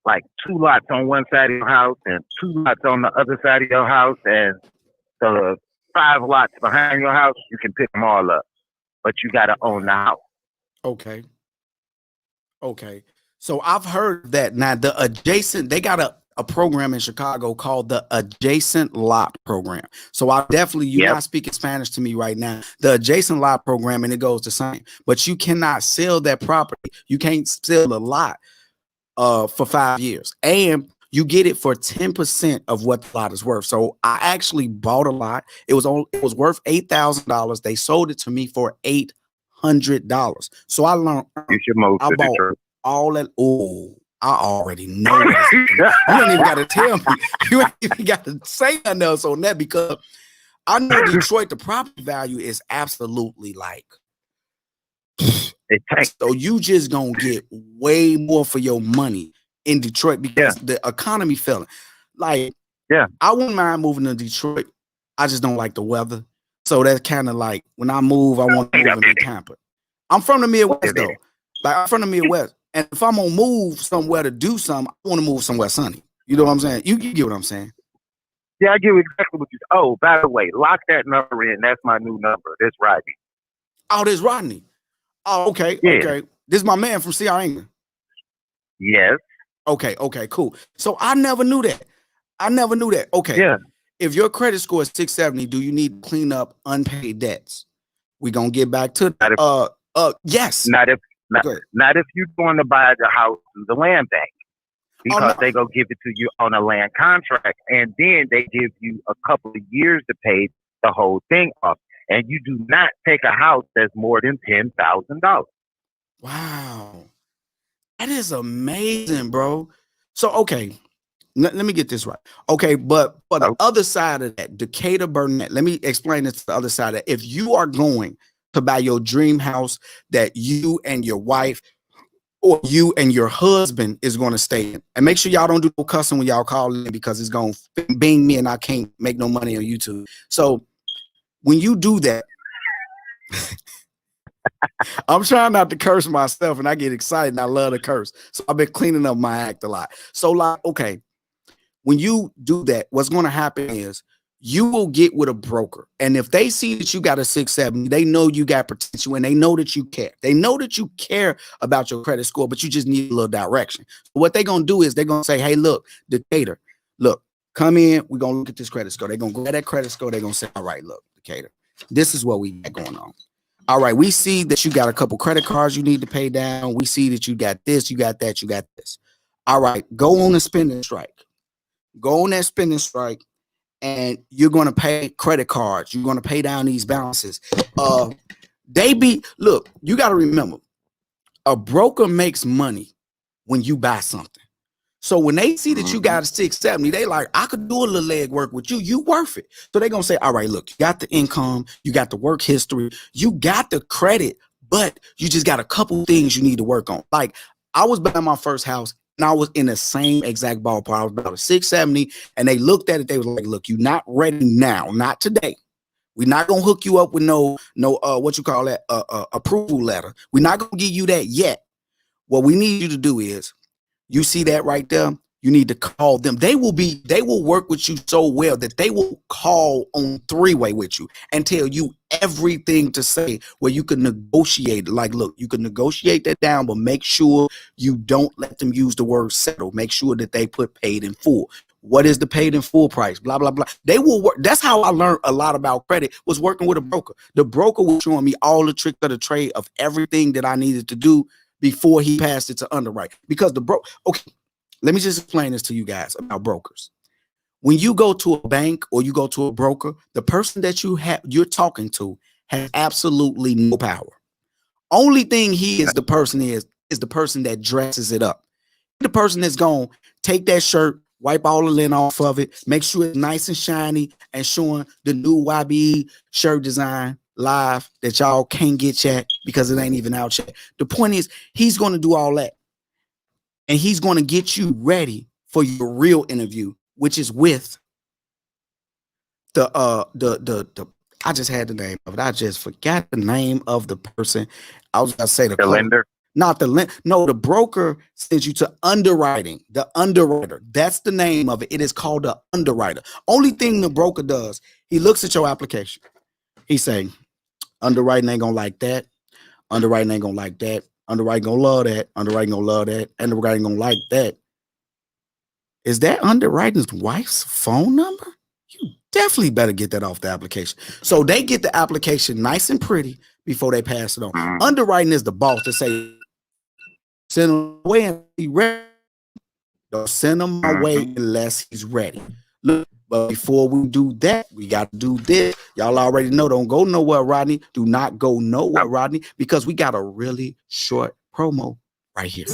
[SPEAKER 4] like 2 lots on one side of your house and 2 lots on the other side of your house and the 5 lots behind your house, you can pick them all up. But you got to own the house.
[SPEAKER 1] Okay. So I've heard that now the adjacent, they got a program in Chicago called the Adjacent Lot Program. So I definitely, you're not speaking Spanish to me right now. The Adjacent Lot Program, and it goes the same, but you cannot sell that property. You can't sell a lot for 5 years, and you get it for 10% of what the lot is worth. So I actually bought a lot. It was worth $8,000. They sold it to me for $800. So I learned.
[SPEAKER 4] You should move to
[SPEAKER 1] bought
[SPEAKER 4] Detroit.
[SPEAKER 1] All that. Oh, I already know. You don't even got to tell me. You ain't even got to say nothing else on that, because I know Detroit, the property value is absolutely like. So you just gonna get way more for your money in Detroit because the economy fell. Like, I wouldn't mind moving to Detroit. I just don't like the weather. So that's kind of like, when I move, I want to move and be pampered. I'm from the Midwest though. Like, I'm from the Midwest. And if I'm gonna move somewhere to do something, I want to move somewhere sunny. You know what I'm saying? You get what I'm saying?
[SPEAKER 4] Yeah, I get exactly what you said. Oh, by the way, lock that number in. That's my new number. That's Rodney.
[SPEAKER 1] Oh, there's Rodney. Oh, okay. Yeah. Okay. This is my man from CR.
[SPEAKER 4] Yes.
[SPEAKER 1] Okay, cool. So I never knew that. Okay. Yeah. If your credit score is 670, do you need to clean up unpaid debts? We're gonna get back to Yes.
[SPEAKER 4] Not if not,
[SPEAKER 1] Good.
[SPEAKER 4] not if you're going to buy the house in the land bank,
[SPEAKER 1] Oh
[SPEAKER 4] because
[SPEAKER 1] no.
[SPEAKER 4] they go give it to you on a land contract, and then they give you a couple of years to pay the whole thing off. And you do not take a house that's more than $10,000.
[SPEAKER 1] Wow. That is amazing, bro. So okay, let me get this right. Okay, but for the
[SPEAKER 4] Oh,
[SPEAKER 1] other side of that, Decatur Burnett, let me explain this to the other side of that. If you are going to buy your dream house that you and your wife or you and your husband is going to stay in, and make sure y'all don't do no cussing when y'all call in because it's going to bing me and I can't make no money on YouTube. So when you do that, I'm trying not to curse myself and I get excited and I love to curse. So I've been cleaning up my act a lot. So like, okay, when you do that, what's going to happen is you will get with a broker. And if they see that you got a 670, they know you got potential and they know that you care. They know that you care about your credit score, but you just need a little direction. So what they're going to do is they're going to say, hey, look, Decatur, look, come in. We're going to look at this credit score. They're going to grab that credit score. They're going to say, all right, look, Decatur, this is what we got going on. All right, we see that you got a couple credit cards you need to pay down. We see that you got this, you got that, you got this. All right, go on a spending strike. Go on that spending strike, and you're going to pay credit cards. You're going to pay down these balances. Look, you got to remember, a broker makes money when you buy something. So when they see that you got a 670, they like, I could do a little leg work with you. You worth it. So they're going to say, all right, look, you got the income, you got the work history, you got the credit, but you just got a couple things you need to work on. Like I was buying my first house and I was in the same exact ballpark. I was about a 670 and they looked at it. They was like, look, you're not ready now, not today. We're not going to hook you up with no, what you call that, approval letter. We're not going to give you that yet. What we need you to do is, you see that right there? You need to call them. They will work with you so well that they will call on three-way with you and tell you everything to say where you can negotiate. Like, look, you can negotiate that down, but make sure you don't let them use the word settle. Make sure that they put paid in full. What is the paid in full price? Blah, blah, blah. They will work. That's how I learned a lot about credit, was working with a broker. The broker was showing me all the tricks of the trade of everything that I needed to do before he passed it to underwrite. Because okay, let me just explain this to you guys about brokers. When you go to a bank or you go to a broker, the person that you're talking to has absolutely no power. Only thing is the person that dresses it up. The person that's going to take that shirt, wipe all the lint off of it, make sure it's nice and shiny, and showing the new YBE shirt design live that y'all can't get yet because it ain't even out yet. The point is, he's going to do all that. And he's going to get you ready for your real interview, which is with the I just had the name of it. I just forgot the name of the person. I was going to say
[SPEAKER 4] the lender.
[SPEAKER 1] Not the broker sends you to underwriting. The underwriter. That's the name of it. It is called the underwriter. Only thing the broker does, he looks at your application. He say, underwriting ain't gonna like that. Underwriting ain't gonna like that. Underwriting gonna love that. Underwriting gonna love that. Underwriting gonna like that. Is that underwriting's wife's phone number? You definitely better get that off the application. So they get the application nice and pretty before they pass it on. Underwriting is the boss to say, send him away and he's ready. Don't send him away unless he's ready. Look, but before we do that, we got to do this. Y'all already know, don't go nowhere, Rodney. Do not go nowhere, Rodney, because we got a really short promo right here.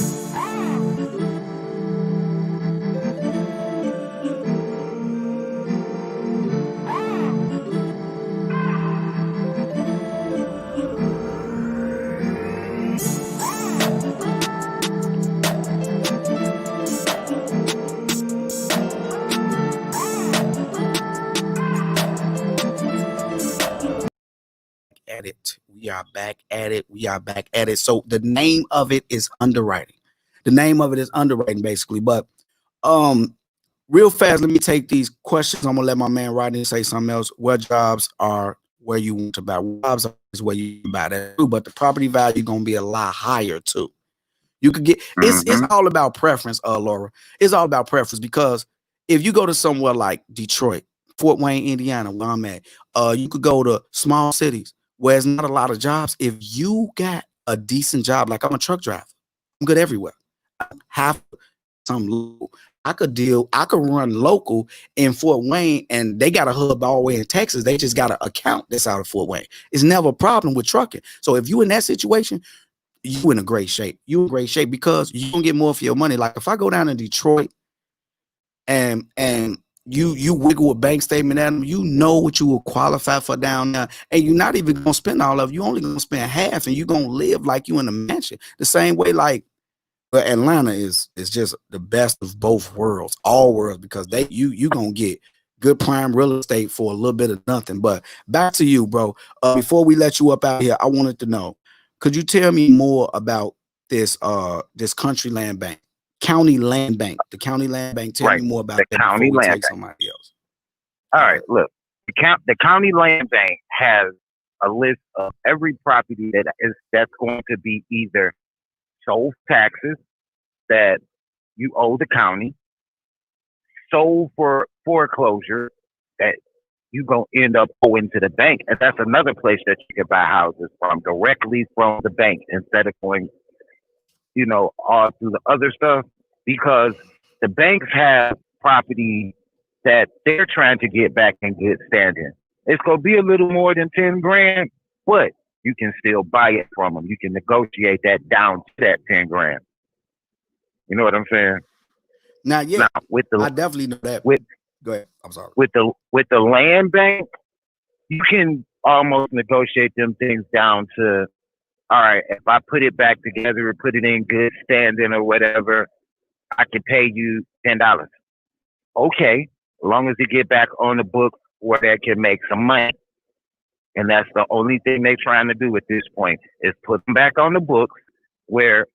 [SPEAKER 1] At it. We are back at it. We are back at it. So the name of it is underwriting. The name of it is underwriting, basically. But real fast, let me take these questions. I'm gonna let my man Rodney say something else. What jobs are where you want to buy? What jobs is where you buy that too, but the property value gonna be a lot higher too. You could get it's all about preference, Laura. It's all about preference because if you go to somewhere like Detroit, Fort Wayne, Indiana, where I'm at, you could go to small cities where there's not a lot of jobs. If you got a decent job. Like I'm a truck driver. I'm good everywhere. Half some local. I could run local in Fort Wayne, and they got a hub all the way in Texas. They just got an account that's out of Fort Wayne. It's never a problem with trucking. So if you in that situation, you in a great shape. You in great shape because you gonna get more for your money. Like if I go down to Detroit and you wiggle a bank statement at them, you know what you will qualify for down there, and you're not even gonna spend all of it. You only gonna spend half, and you gonna live like you in a mansion. The same way, like, but Atlanta is just the best of both worlds, all worlds, because you gonna get good prime real estate for a little bit of nothing. But back to you, bro. Before we let you up out here, I wanted to know, could you tell me more about this country land bank, county land bank, the county land bank? Tell me
[SPEAKER 4] Right.
[SPEAKER 1] more about
[SPEAKER 4] The
[SPEAKER 1] that
[SPEAKER 4] county
[SPEAKER 1] before we
[SPEAKER 4] land
[SPEAKER 1] take
[SPEAKER 4] bank.
[SPEAKER 1] somebody else.
[SPEAKER 4] All
[SPEAKER 1] All
[SPEAKER 4] right,
[SPEAKER 1] right.
[SPEAKER 4] look. The county land bank has a list of every property that's going to be either sold taxes that you owe the county, sold for foreclosure that you gonna end up owing to the bank, and that's another place that you can buy houses from directly from the bank instead of going, all through the other stuff, because the banks have property that they're trying to get back in good standing. It's gonna be a little more than 10 grand, but you can still buy it from them. You can negotiate that down to that 10 grand. You know what I'm saying?
[SPEAKER 1] Not
[SPEAKER 4] Now
[SPEAKER 1] yet. I definitely know that.
[SPEAKER 4] with
[SPEAKER 1] Go ahead. I'm sorry.
[SPEAKER 4] with the land bank, you can almost negotiate them things down to, all right, if I put it back together or put it in good standing or whatever, I can pay you $10. Okay, as long as you get back on the books where they can make some money. And that's the only thing they're trying to do at this point is put them back on the books where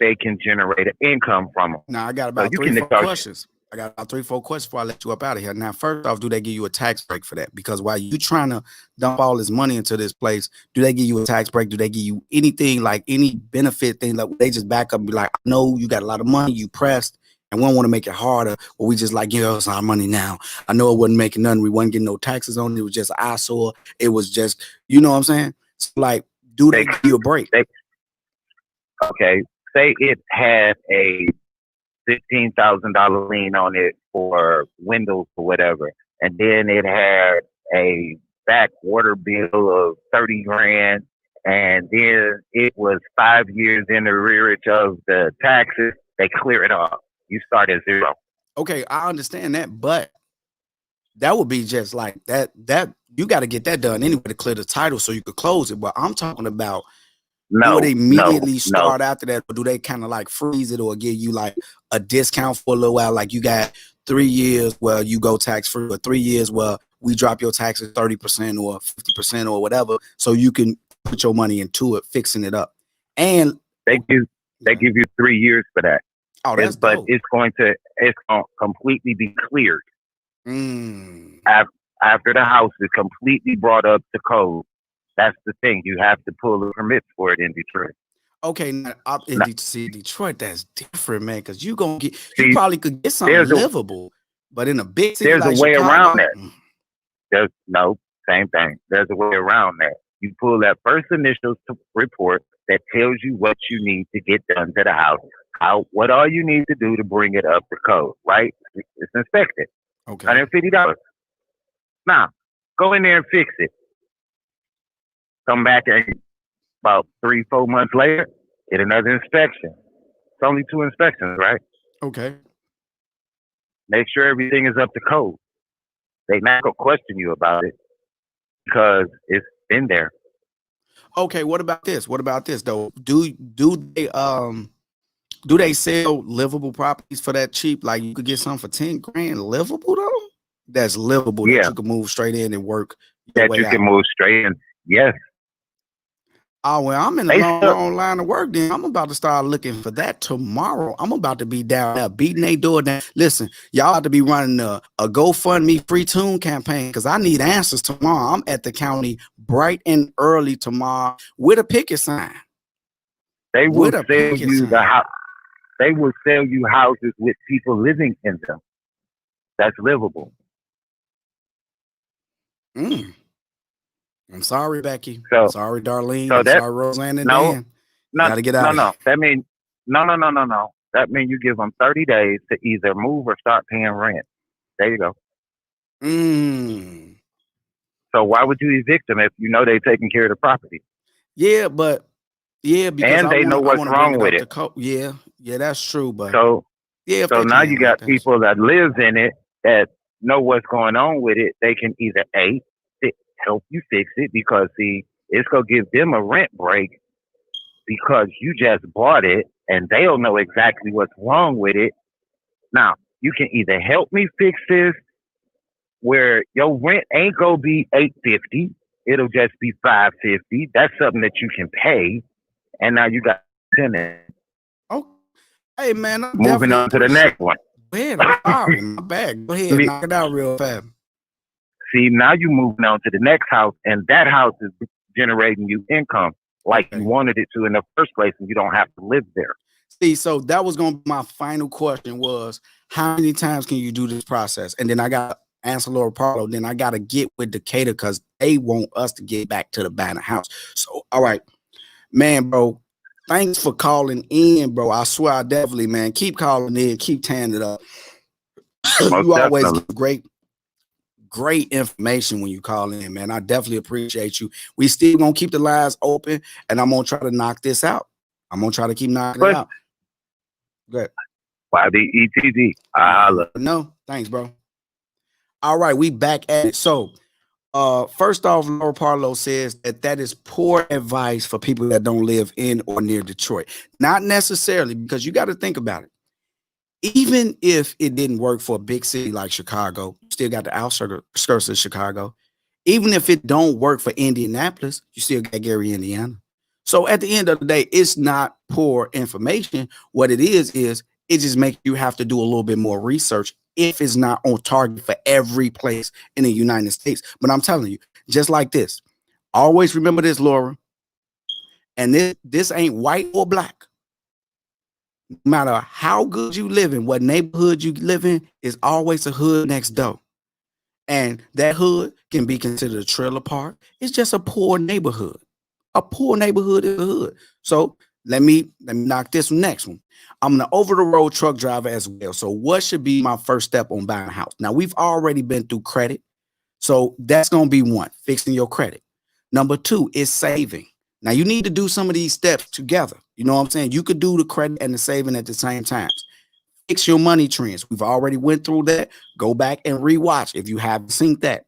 [SPEAKER 4] they can generate an income from them.
[SPEAKER 1] Now I got
[SPEAKER 4] So
[SPEAKER 1] about
[SPEAKER 4] you
[SPEAKER 1] three,
[SPEAKER 4] can
[SPEAKER 1] four
[SPEAKER 4] negotiate.
[SPEAKER 1] questions. I got about 3, 4 questions before I let you up out of here. Now, first off, do they give you a tax break for that? Because while you trying to dump all this money into this place, do they give you a tax break? Do they give you anything, like any benefit thing? Like they just back up and be like, I know you got a lot of money, you pressed, and we don't want to make it harder. But we just like, give us our money now. I know it wasn't making nothing. We wasn't getting no taxes on it. It was just an eyesore. It was just, you know what I'm saying? So like, do they give you a break?
[SPEAKER 4] Okay, say it had a $15,000 lien on it for windows or whatever, and then it had a back water bill of 30 grand, and then it was 5 years in the arrearage of the taxes. They clear it off. You start at zero.
[SPEAKER 1] Okay, I understand that, but that would be just like that you got to get that done anyway to clear the title so you could close it. But I'm talking about, do it
[SPEAKER 4] No,
[SPEAKER 1] immediately
[SPEAKER 4] no.
[SPEAKER 1] start after that, or do they kind of like freeze it or give you like a discount for a little while? Like you got 3 years where you go tax free, or 3 years where we drop your taxes 30% or 50% or whatever, so you can put your money into it, fixing it up. And
[SPEAKER 4] They give you 3 years for that.
[SPEAKER 1] oh, that's
[SPEAKER 4] But
[SPEAKER 1] dope.
[SPEAKER 4] it's going to completely be cleared
[SPEAKER 1] Mm.
[SPEAKER 4] after the house is completely brought up to code. That's the thing. You have to pull the permits for it in Detroit.
[SPEAKER 1] Okay, now in
[SPEAKER 4] Now,
[SPEAKER 1] Detroit, that's different, man. Because you
[SPEAKER 4] see,
[SPEAKER 1] probably could get something
[SPEAKER 4] there's a
[SPEAKER 1] livable, but in a big city
[SPEAKER 4] there's a
[SPEAKER 1] like
[SPEAKER 4] way around
[SPEAKER 1] Chicago,
[SPEAKER 4] that. There's no same thing. There's a way around that. You pull that first initial report that tells you what you need to get done to the house. What all you need to do to bring it up to code, right? It's inspected.
[SPEAKER 1] okay,
[SPEAKER 4] $150. Now, go in there and fix it. Come back and about 3, 4 months later, get another inspection. It's only 2 inspections, right?
[SPEAKER 1] okay,
[SPEAKER 4] Make sure everything is up to code. They're not gonna question you about it because it's in there.
[SPEAKER 1] okay. What about this? What about this though? Do they sell livable properties for that cheap? Like you could get some for 10 grand livable though. That's livable that
[SPEAKER 4] Yeah,
[SPEAKER 1] you can move straight in and work your
[SPEAKER 4] that
[SPEAKER 1] way
[SPEAKER 4] you can
[SPEAKER 1] out.
[SPEAKER 4] move straight in. Yes,
[SPEAKER 1] Oh, well, I'm in a
[SPEAKER 4] they
[SPEAKER 1] long,
[SPEAKER 4] still
[SPEAKER 1] long line of work. Then I'm about to start looking for that tomorrow. I'm about to be down there beating their door down. Listen, y'all have to be running a GoFundMe free tune campaign because I need answers tomorrow. I'm at the county bright and early tomorrow with a picket sign.
[SPEAKER 4] they will
[SPEAKER 1] With a
[SPEAKER 4] sell
[SPEAKER 1] picket
[SPEAKER 4] you the
[SPEAKER 1] sign.
[SPEAKER 4] house. They will sell you houses with people living in them. That's livable.
[SPEAKER 1] Mm. I'm sorry, Becky.
[SPEAKER 4] So
[SPEAKER 1] Sorry, Darlene.
[SPEAKER 4] so
[SPEAKER 1] And
[SPEAKER 4] that
[SPEAKER 1] sorry, Roseanne and
[SPEAKER 4] no
[SPEAKER 1] Dan. You
[SPEAKER 4] No,
[SPEAKER 1] got to get
[SPEAKER 4] no,
[SPEAKER 1] out of here.
[SPEAKER 4] no. That means no, no, no, no, no. That means you give them 30 days to either move or start paying rent. There you go.
[SPEAKER 1] Mm.
[SPEAKER 4] So why would you evict them if you know they're taking care of the property
[SPEAKER 1] Yeah, but yeah, because
[SPEAKER 4] and they know
[SPEAKER 1] I
[SPEAKER 4] what's
[SPEAKER 1] want to bring
[SPEAKER 4] wrong
[SPEAKER 1] it
[SPEAKER 4] with
[SPEAKER 1] up
[SPEAKER 4] it?
[SPEAKER 1] to code. Yeah, yeah, that's true. But
[SPEAKER 4] So
[SPEAKER 1] yeah, if
[SPEAKER 4] so
[SPEAKER 1] they
[SPEAKER 4] now
[SPEAKER 1] paying
[SPEAKER 4] you
[SPEAKER 1] rent,
[SPEAKER 4] got
[SPEAKER 1] that's
[SPEAKER 4] people that lives in it that know what's going on with it. They can either help you fix it because see it's gonna give them a rent break because you just bought it and they'll know exactly what's wrong with it. Now you can either help me fix this where your rent ain't gonna be 850, it'll just be 550. That's something that you can pay, and now you got tenant.
[SPEAKER 1] oh. Hey man, I
[SPEAKER 4] Moving
[SPEAKER 1] definitely
[SPEAKER 4] on to the
[SPEAKER 1] appreciate.
[SPEAKER 4] next one.
[SPEAKER 1] Go ahead, I'm sorry, my bad. Go ahead, knock it out real fast.
[SPEAKER 4] See, now you moving on to the next house, and that house is generating you income like you
[SPEAKER 1] Okay.
[SPEAKER 4] wanted it to in the first place, and you don't have to live there.
[SPEAKER 1] See, so that was gonna be my final question was how many times can you do this process? And then I got answer Laura Parlo. Then I gotta get with Decatur because they want us to get back to the banner house. So all right, man, bro. Thanks for calling in, bro. I swear I definitely, man, keep calling in, keep tearing it up.
[SPEAKER 4] Most
[SPEAKER 1] You always
[SPEAKER 4] definitely.
[SPEAKER 1] give great information when you call in, man. I definitely appreciate you. We still gonna keep the lines open, and I'm gonna try to knock this out. I'm gonna try to keep knocking it
[SPEAKER 4] But
[SPEAKER 1] out. Good.
[SPEAKER 4] YDETD,
[SPEAKER 1] You
[SPEAKER 4] I
[SPEAKER 1] already know. Thanks, bro. All right, we back at it. So, first off, Laura Parlo says that is poor advice for people that don't live in or near Detroit. Not necessarily, because you got to think about it. Even if it didn't work for a big city like Chicago, you still got the outskirts of Chicago. Even if it don't work for Indianapolis, you still got Gary, Indiana. So at the end of the day, it's not poor information. What it is it just makes you have to do a little bit more research if it's not on target for every place in the United States. But I'm telling you, just like this, always remember this, Laura. And this ain't white or black. No matter how good you live in, what neighborhood you live in, is always a hood next door. And that hood can be considered a trailer park. It's just a poor neighborhood. A poor neighborhood is a hood. So let me knock this next one. I'm an over the road truck driver as well. So what should be my first step on buying a house? Now we've already been through credit. So that's gonna be one, fixing your credit. Number two is saving. Now you need to do some of these steps together. You know what I'm saying? You could do the credit and the saving at the same time. Fix your money trends. We've already went through that. Go back and rewatch if you haven't seen that.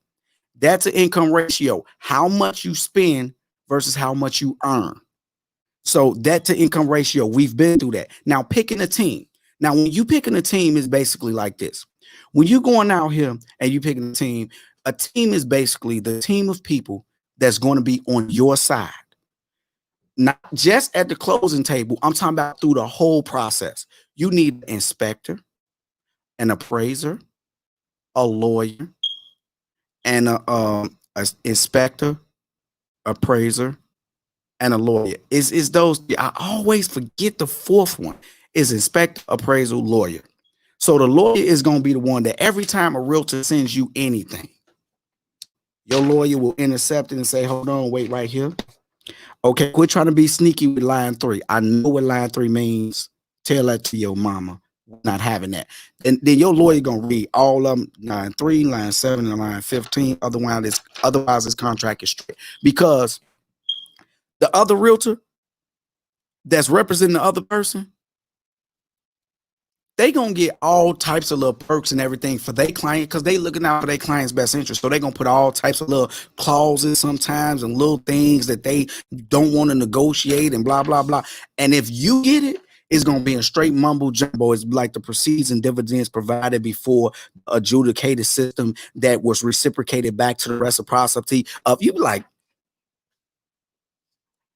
[SPEAKER 1] That's an income ratio. How much you spend versus how much you earn. So that to income ratio, we've been through that. Now picking a team. Now when you picking a team is basically like this. When you're going out here and you picking a team is basically the team of people that's going to be on your side. Not just at the closing table. I'm talking about through the whole process. You need an inspector, an appraiser, a lawyer, and a inspector, appraiser, and a lawyer. Is those I always forget the fourth one is inspector, appraisal, lawyer. So the lawyer is going to be the one that every time a realtor sends you anything, your lawyer will intercept it and say, hold on, wait right here. Okay, quit trying to be sneaky with line three. I know what line three means. Tell that to your mama. Not having that. And then your lawyer gonna read all of them, line three, line seven, and line 15. Otherwise this contract is straight. Because the other realtor that's representing the other person, they gonna get all types of little perks and everything for their client because they looking out for their client's best interest. So they gonna put all types of little clauses sometimes and little things that they don't want to negotiate and blah blah blah. And if you get it, it's gonna be a straight mumble jumbo. It's like the proceeds and dividends provided before adjudicated system that was reciprocated back to the reciprocity of you. Be like,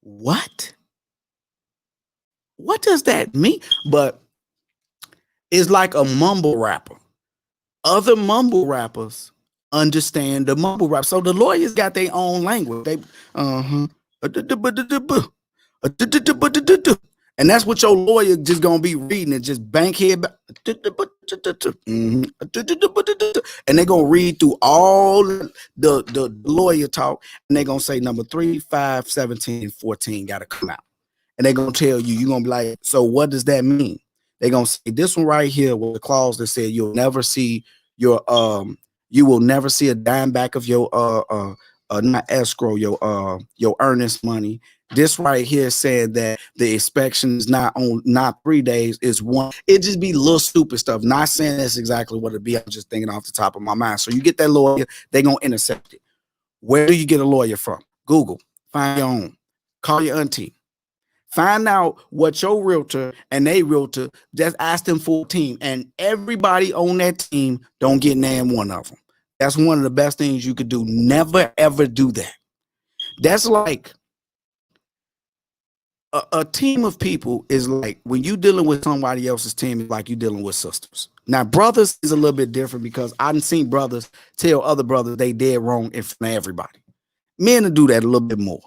[SPEAKER 1] what? What does that mean? But it's like a mumble rapper. Other mumble rappers understand the mumble rap. So the lawyers got their own language. They and that's what your lawyer just gonna be reading and just bankhead and they're gonna read through all the lawyer talk and they're gonna say number 3, 5, 17, 14 gotta come out. and they're gonna tell you, you're gonna be like, so what does that mean? They're gonna say this one right here with a clause that said your you will never see a dime back of your not escrow, your earnest money. This right here said that the inspection is not 3 days, is one. It just be little stupid stuff. Not saying that's exactly what it be. I'm just thinking off the top of my mind. So you get that lawyer, they gonna intercept it. Where do you get a lawyer from? Google. Find your own. Call your auntie. Find out what your realtor and they realtor, just ask them for a team. And everybody on that team don't get named one of them. That's one of the best things you could do. Never, ever do that. That's like a team of people is like when you dealing with somebody else's team, it's like you dealing with sisters. Now, brothers is a little bit different because I've seen brothers tell other brothers they did wrong in front of everybody. Men will do that a little bit more.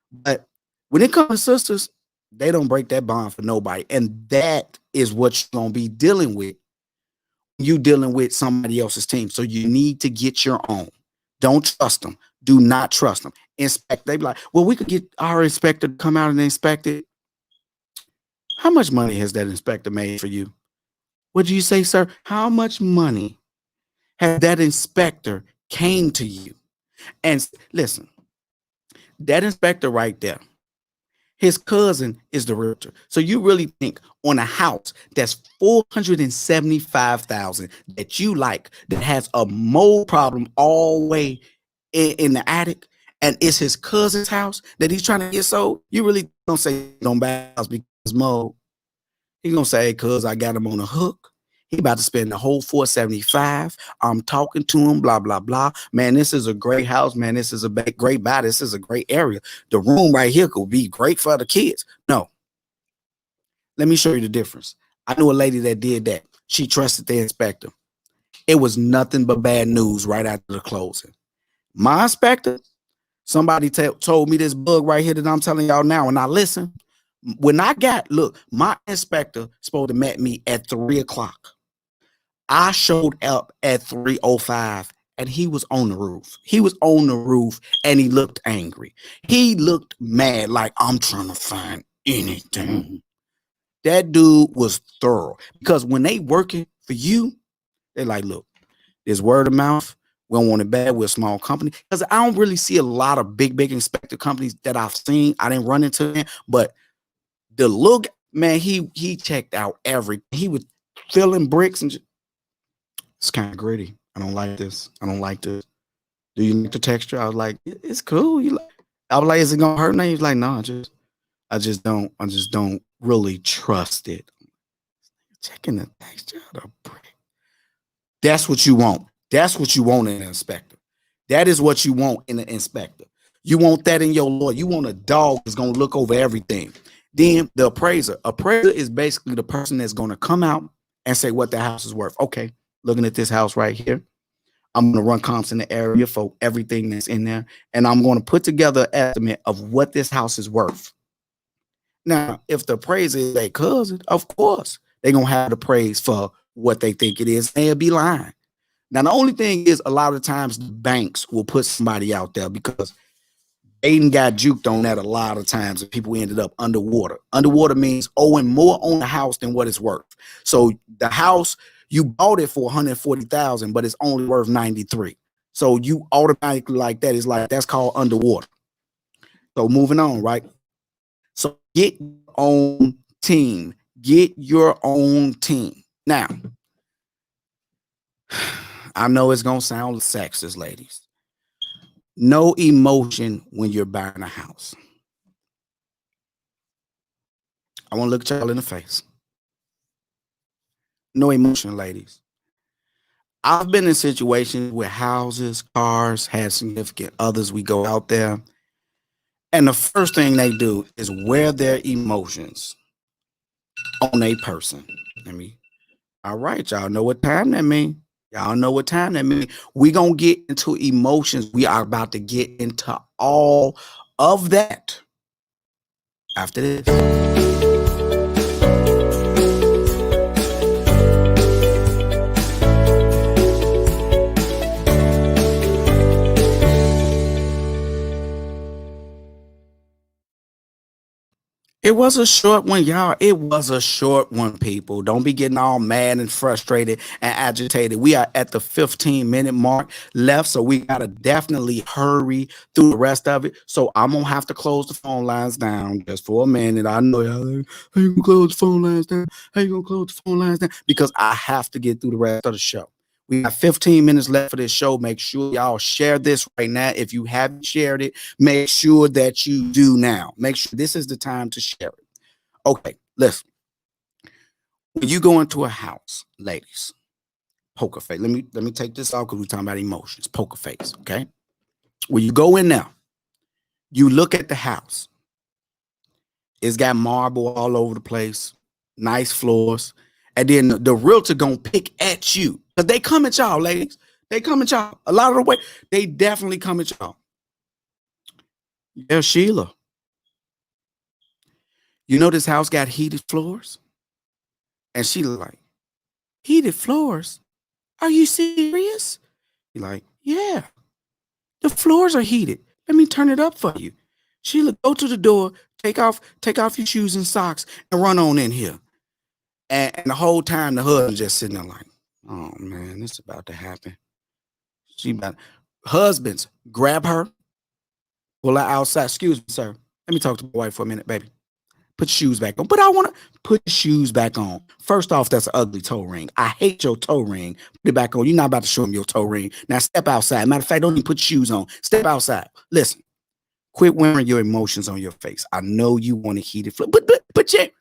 [SPEAKER 1] But when it comes to sisters, they don't break that bond for nobody. And that is what you're going to be dealing with. You dealing with somebody else's team. So you need to get your own. Don't trust them. Do not trust them. Inspect. They be like, well, we could get our inspector to come out and inspect it. How much money has that inspector made for you? What do you say, sir? How much money has that inspector came to you? And listen, that inspector right there, his cousin is the realtor. So you really think on a house that's $475,000 that you like, that has a mold problem all the way in the attic, and it's his cousin's house that he's trying to get sold? You really don't say don't buy a house because mold. He's gonna say, hey, cuz I got him on a hook. He about to spend the whole 475. I'm talking to him, blah, blah, blah. Man, this is a great house, man. This is a great buy. This is a great area. The room right here could be great for the kids. No. Let me show you the difference. I knew a lady that did that. She trusted the inspector. It was nothing but bad news right after the closing. My inspector, somebody told me this bug right here that I'm telling y'all now, and I listen. When I look, my inspector supposed to met me at 3 o'clock. I showed up at 3:05 and he was on the roof. He was on the roof and he looked angry. He looked mad, like I'm trying to find anything. That dude was thorough because when they working for you, they like, look, there's word of mouth. We don't want it bad. We're a small company. Because I don't really see a lot of big inspector companies that I've seen. I didn't run into them, but the look, man, he checked out everything. He was filling bricks and it's kind of gritty. I don't like this. I don't like this. Do you like the texture? I was like, it's cool. I was like, is it gonna hurt? And he was like, no, I just don't really trust it. Checking the texture of the brick. That's what you want. That's what you want in an inspector. That is what you want in an inspector. You want that in your lawyer. You want a dog that's gonna look over everything. Then the appraiser. Appraiser is basically the person that's gonna come out and say what the house is worth. Okay. Looking at this house right here, I'm going to run comps in the area for everything that's in there, and I'm going to put together an estimate of what this house is worth. Now, if the appraiser is a cousin, of course, they're going to have the praise for what they think it is. They'll be lying. Now, the only thing is a lot of times the banks will put somebody out there because Aiden got juked on that a lot of times and people ended up underwater. Underwater means owing more on the house than what it's worth. So the house, you bought it for 140,000, but it's only worth 93. So you automatically like that is like, that's called underwater. So moving on, right? So get your own team. Get your own team. Now, I know it's going to sound sexist, ladies. No emotion when you're buying a house. I want to look y'all in the face. No emotion, ladies. I've been in situations where houses, cars, had significant others. We go out there, and the first thing they do is wear their emotions on a person. All right, y'all know what time that means. Y'all know what time that means. We're going to get into emotions. We are about to get into all of that after this. It was a short one, y'all. It was a short one, people. Don't be getting all mad and frustrated and agitated. We are at the 15-minute mark left, so we got to definitely hurry through the rest of it. So I'm going to have to close the phone lines down just for a minute. I know y'all like, how you going to close the phone lines down? How you going to close the phone lines down? Because I have to get through the rest of the show. We got 15 minutes left for this show. Make sure y'all share this right now. If you haven't shared it, make sure that you do now. Make sure this is the time to share it. Okay, listen. When you go into a house, ladies, poker face. Let me take this off because we're talking about emotions. Poker face, okay? When you go in there, you look at the house. It's got marble all over the place, nice floors. And then the realtor gonna pick at you. Because they come at y'all, ladies. They come at y'all. A lot of the way, they definitely come at y'all. Yeah, Sheila. You know this house got heated floors? And Sheila like, heated floors? Are you serious? You're like, yeah. The floors are heated. Let me turn it up for you. Sheila, go to the door, take off your shoes and socks, and run on in here. And the whole time the husband just sitting there like, oh man, this is about to happen. Husbands, grab her, pull her outside. Excuse me, sir. Let me talk to my wife for a minute, baby. Put your shoes back on. But I want to put your shoes back on. First off, that's an ugly toe ring. I hate your toe ring. Put it back on. You're not about to show him your toe ring. Now step outside. Matter of fact, don't even put your shoes on. Step outside. Listen, quit wearing your emotions on your face. I know you want to heat it, but Jay,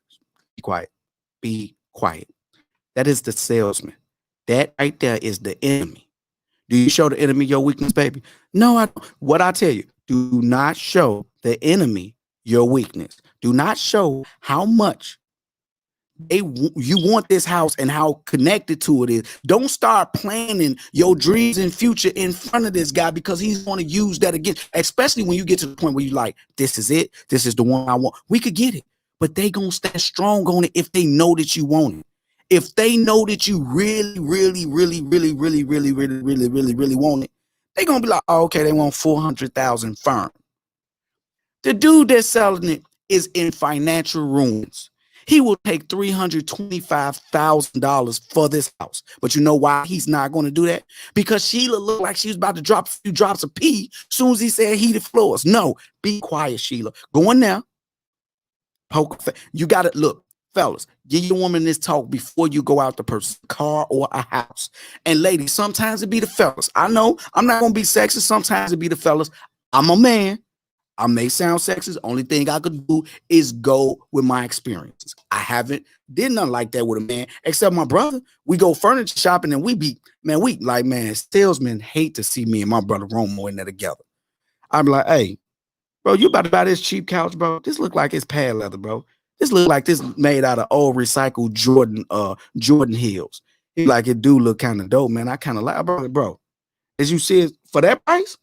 [SPEAKER 1] be quiet. Be quiet. That is the salesman. That right there is the enemy. Do you show the enemy your weakness, baby? No, I don't. What I tell you, do not show the enemy your weakness. Do not show how much you want this house and how connected to it is. Don't start planning your dreams and future in front of this guy because he's going to use that again, especially when you get to the point where you're like, this is it. This is the one I want. We could get it, but they going to stand strong on it if they know that you want it. If they know that you really, really, really, really, really, really, really, really, really, really want it, they're going to be like, oh, okay, they want 400,000 firm. The dude that's selling it is in financial ruins. He will take $325,000 for this house. But you know why he's not going to do that? Because Sheila looked like she was about to drop a few drops of pee as soon as he said heated floors. No, be quiet, Sheila. Go in there. You got to look, fellas, give your woman this talk before you go out the person's car or a house. And ladies, sometimes it be the fellas. I know I'm not going to be sexist. Sometimes it be the fellas. I'm a man. I may sound sexist. Only thing I could do is go with my experiences. I haven't did nothing like that with a man, except my brother. We go furniture shopping and salesmen hate to see me and my brother Romo in there together. I'm like, hey, bro, you about to buy this cheap couch, bro? This look like it's pad leather, bro. This look like this made out of old recycled Jordan heels. He like, it do look kind of dope, man. I kind of like, bro. As you see it for that price?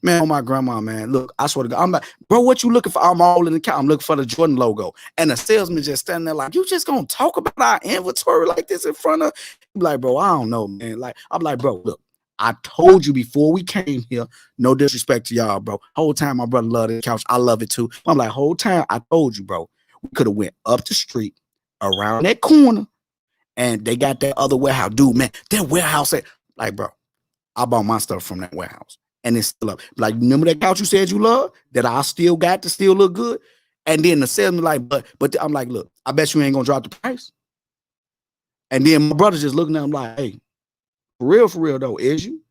[SPEAKER 1] Man, oh my grandma, man. Look, I swear to God, I'm like, bro, what you looking for? I'm all in the count. I'm looking for the Jordan logo. And the salesman just standing there like, you just gonna talk about our inventory like this in front of? I'm like, bro, I don't know, man. Like, I'm like, bro, look, I told you before we came here, no disrespect to y'all, bro. Whole time my brother loved the couch. I love it too. I'm like, whole time I told you, bro, we could have went up the street, around that corner, and they got that other warehouse. Dude, man, that warehouse, like, bro, I bought my stuff from that warehouse. And it's still up. Like, remember that couch you said you love that I still got to still look good? And then the salesman like, but I'm like, look, I bet you ain't gonna drop the price. And then my brother just looking at him like, hey, for real though, is you?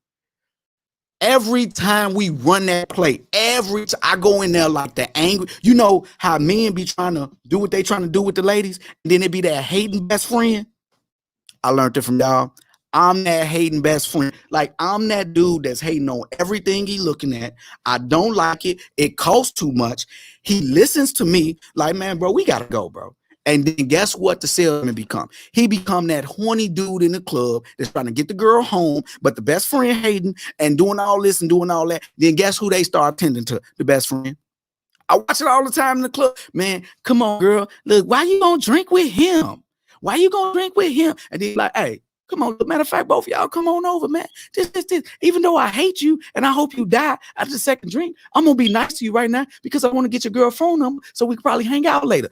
[SPEAKER 1] Every time we run that play, I go in there like the angry. You know how men be trying to do what they trying to do with the ladies, and then it be that hating best friend. I learned it from y'all. I'm that hating best friend. Like, I'm that dude that's hating on everything he looking at. I don't like it. It costs too much. He listens to me like, man, bro, we got to go, bro. And then guess what the salesman become? He become that horny dude in the club that's trying to get the girl home, but the best friend hating and doing all this and doing all that. Then guess who they start tending to? The best friend. I watch it all the time in the club. Man, come on, girl. Look, why you gonna drink with him? Why you gonna drink with him? And then like, hey, Come on. Matter of fact, both of y'all come on over, man. This. Even though I hate you and I hope you die after the second drink, I'm gonna be nice to you right now because I want to get your girl phone number so we can probably hang out later.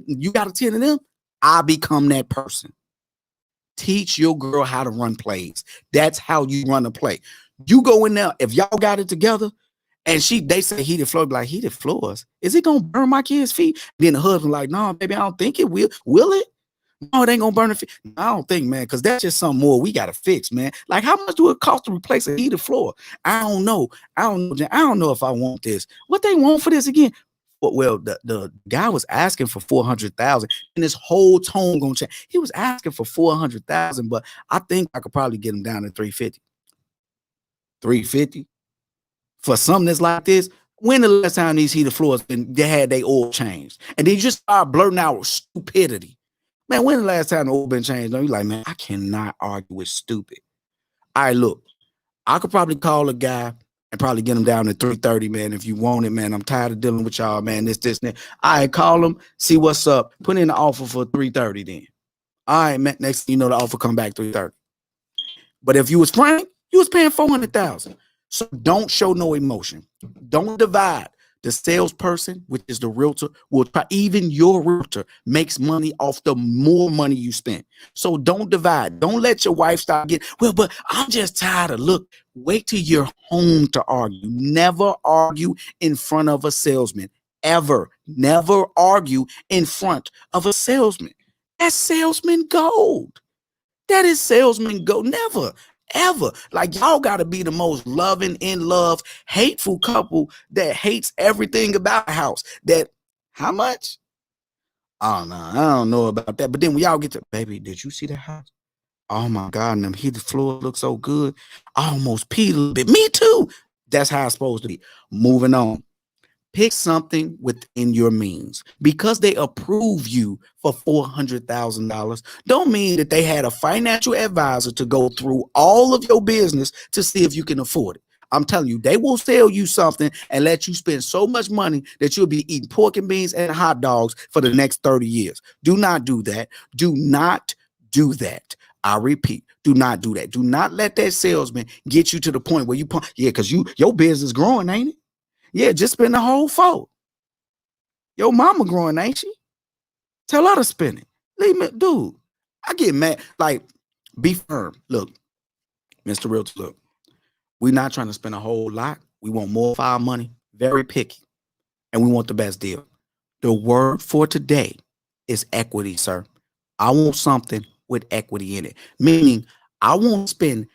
[SPEAKER 1] You got to 10 of them. I become that person. Teach your girl how to run plays. That's how you run a play. You go in there, if y'all got it together, and they say heated floor, like heated floors. Is it gonna burn my kid's feet? Then the husband like, no, baby, I don't think it will. Will it? No, it ain't gonna burn the feet. I don't think, man, because that's just something more we gotta fix, man. Like, how much do it cost to replace a heated floor? I don't know. I don't know if I want this. What they want for this again? Well, the guy was asking for 400,000, and his whole tone gonna change. He was asking for 400,000, but I think I could probably get him down to 350. 350 for something that's like this. When the last time these heated floors they had their oil changed, and then you just start blurting out stupidity. Man, when the last time the oil been changed? No, you like, man, I cannot argue with stupid. All right, look, I could probably call a guy and probably get him down to 330, man. If you want it, man. I'm tired of dealing with y'all, man. This, and that. All right, call him, see what's up. Put in the offer for 330 then. All right, man. Next thing you know, the offer come back 330. But if you was Frank, you was paying 400,000. So don't show no emotion. Don't divide. The salesperson, which is the realtor, will try. Even your realtor makes money off the more money you spend. So don't divide. Don't let your wife start getting, well, but I'm just tired of, look, wait till you're home to argue. Never argue in front of a salesman. Ever. Never argue in front of a salesman. That's salesman gold. That is salesman gold. Never. Ever. Like, y'all got to be the most loving, in love, hateful couple that hates everything about a house. That, how much? Oh, no, I don't know about that. But then when y'all get to, baby, did you see the house? Oh, my God, and them heated floor looks so good. I almost peed a little bit. Me too. That's how it's supposed to be. Moving on. Pick something within your means. Because they approve you for $400,000 don't mean that they had a financial advisor to go through all of your business to see if you can afford it. I'm telling you, they will sell you something and let you spend so much money that you'll be eating pork and beans and hot dogs for the next 30 years. Do not do that. Do not do that. I repeat, do not do that. Do not let that salesman get you to the point where because your business growing, ain't it? Yeah, just spend the whole $4. Your mama growing, ain't she? Tell her to spend it. Leave me, dude. I get mad. Like, be firm. Look, Mr. Realtor, look, we're not trying to spend a whole lot. We want more of our money. Very picky. And we want the best deal. The word for today is equity, sir. I want something with equity in it. Meaning, I won't spend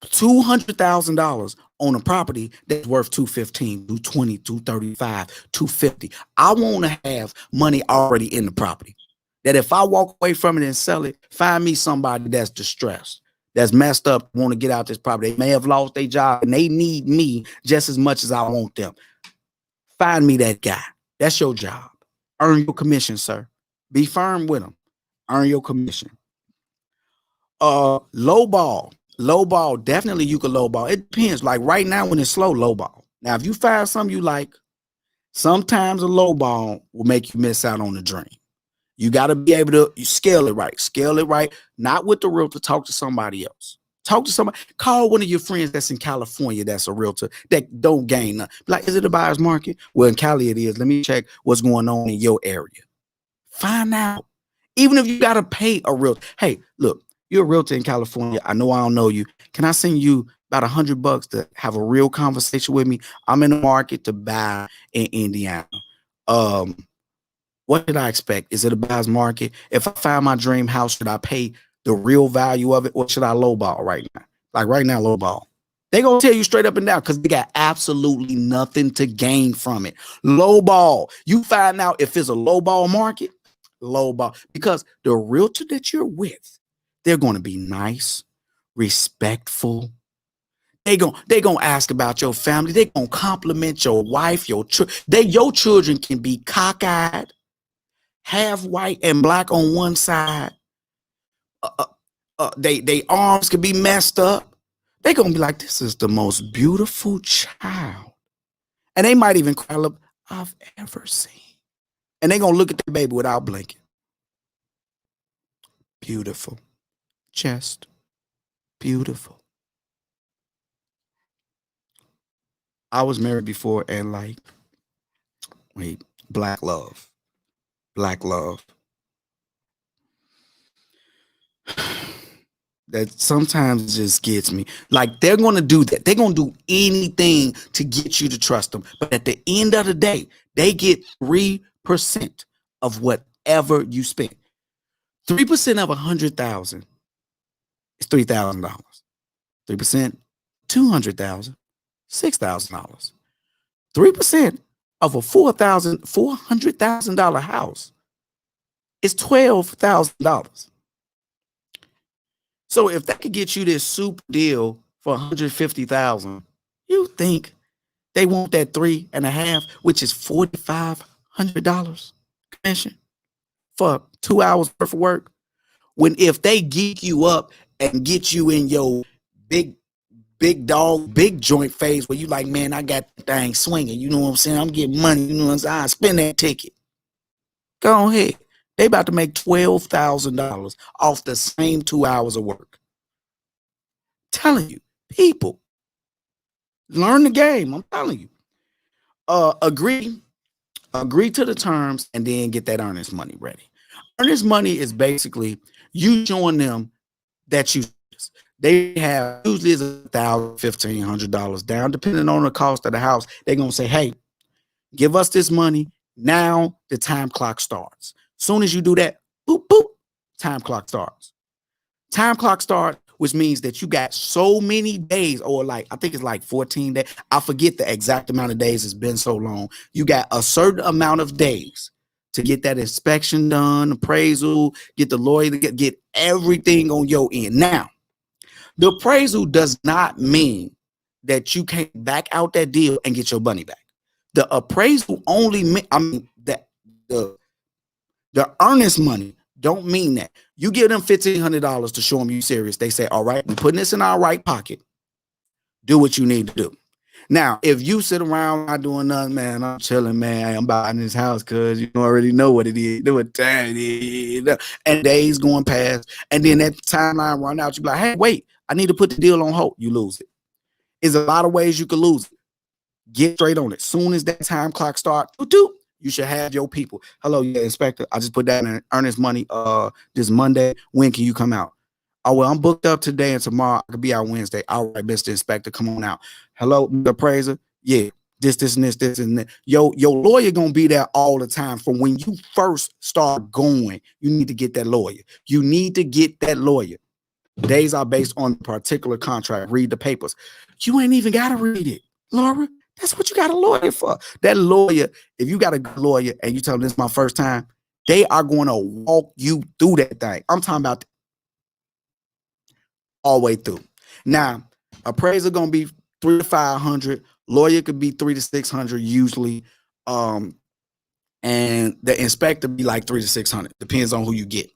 [SPEAKER 1] $200,000 on a property that's worth $215, $220, $235, $250. I want to have money already in the property. That if I walk away from it and sell it, find me somebody that's distressed, that's messed up, want to get out this property. They may have lost their job and they need me just as much as I want them. Find me that guy. That's your job. Earn your commission, sir. Be firm with them. Earn your commission. Low ball, definitely you can low ball. It depends. Like right now when it's slow, low ball. Now, if you find something you like, sometimes a low ball will make you miss out on the dream. You got to be able to scale it right. Scale it right. Not with the realtor. Talk to somebody else. Talk to somebody. Call one of your friends that's in California that's a realtor that don't gain nothing. Like, is it a buyer's market? Well, in Cali it is. Let me check what's going on in your area. Find out. Even if you got to pay a realtor. Hey, look. You're a realtor in California. I know I don't know you. Can I send you about $100 to have a real conversation with me? I'm in the market to buy in Indiana. What did I expect? Is it a buyer's market? If I find my dream house, should I pay the real value of it, or should I lowball right now? Like right now, lowball. They gonna tell you straight up and down because they got absolutely nothing to gain from it. Lowball. You find out if it's a lowball market, lowball, because the realtor that you're with, they're going to be nice, respectful. They gonna ask about your family. They gonna compliment your wife, your children can be cockeyed, half white and black on one side. They arms can be messed up. They gonna be like, this is the most beautiful child, and they might even cry up I've ever seen. And they gonna look at the baby without blinking. Beautiful. just beautiful. I was married before and like, wait, black love. Black love. That sometimes just gets me. Like they're gonna do that. They're gonna do anything to get you to trust them. But at the end of the day, they get 3% of whatever you spend. 3% of 100,000 is $3,000. 3%, 200,000, $6,000. 3% of a $400,000 house is $12,000. So if that could get you this super deal for 150,000, you think they want that 3.5, which is $4,500 commission for 2 hours worth of work? When if they geek you up and get you in your big dog, big joint phase where you like, man, I got the thing swinging. You know what I'm saying? I'm getting money. You know what I'm saying? I spend that ticket. Go ahead. They about to make $12,000 off the same 2 hours of work. Telling you, people, learn the game. I'm telling you. Agree to the terms and then get that earnest money ready. Earnest money is basically you showing them that you. They have usually is $1,000, $1,500 down, depending on the cost of the house. They're gonna say, "Hey, give us this money now." The time clock starts. Soon as you do that, boop boop, time clock starts. Time clock starts, which means that you got so many days, or like I think it's like 14 days. I forget the exact amount of days. It's been so long. You got a certain amount of days to get that inspection done, appraisal, get the lawyer to get everything on your end. Now, the appraisal does not mean that you can't back out that deal and get your money back. The appraisal only that the earnest money don't mean that. You give them $1,500 to show them you serious. They say, all right, we're putting this in our right pocket. Do what you need to do. Now, if you sit around not doing nothing, man, I'm chilling, man. I'm buying this house because you already know what it is. Know what time it is. And days going past. And then that timeline run out. You be like, hey, wait, I need to put the deal on hold. You lose it. There's a lot of ways you could lose it. Get straight on it. Soon as that time clock starts, you should have your people. Hello, yeah, inspector. I just put that in earnest money this Monday. When can you come out? Oh, well, I'm booked up today and tomorrow. I could be out Wednesday. All right, Mr. Inspector, come on out. Hello, the appraiser. Yeah, this, and this, and that. Your lawyer gonna be there all the time. From when you first start going, you need to get that lawyer. You need to get that lawyer. Days are based on a particular contract. Read the papers. You ain't even gotta read it, Laura. That's what you got a lawyer for. That lawyer, if you got a good lawyer and you tell them this is my first time, they are going to walk you through that thing. I'm talking about all the way through. Now, appraiser gonna be $300 to $500. Lawyer could be $300 to $600 usually, and the inspector be like $300 to $600. Depends on who you get.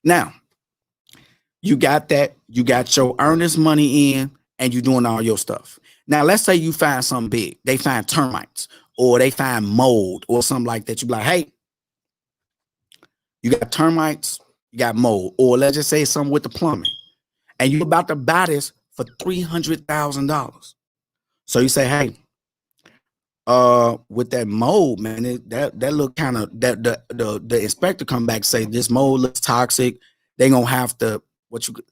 [SPEAKER 1] Now, you got that. You got your earnest money in, and you doing all your stuff. Now, let's say you find something big. They find termites, or they find mold, or something like that. You be like, hey, you got termites, you got mold, or let's just say something with the plumbing, and you're about to buy this for $300,000. So you say, hey, with that mold, man, that look kind of that the inspector come back and say this mold looks toxic. They gonna have to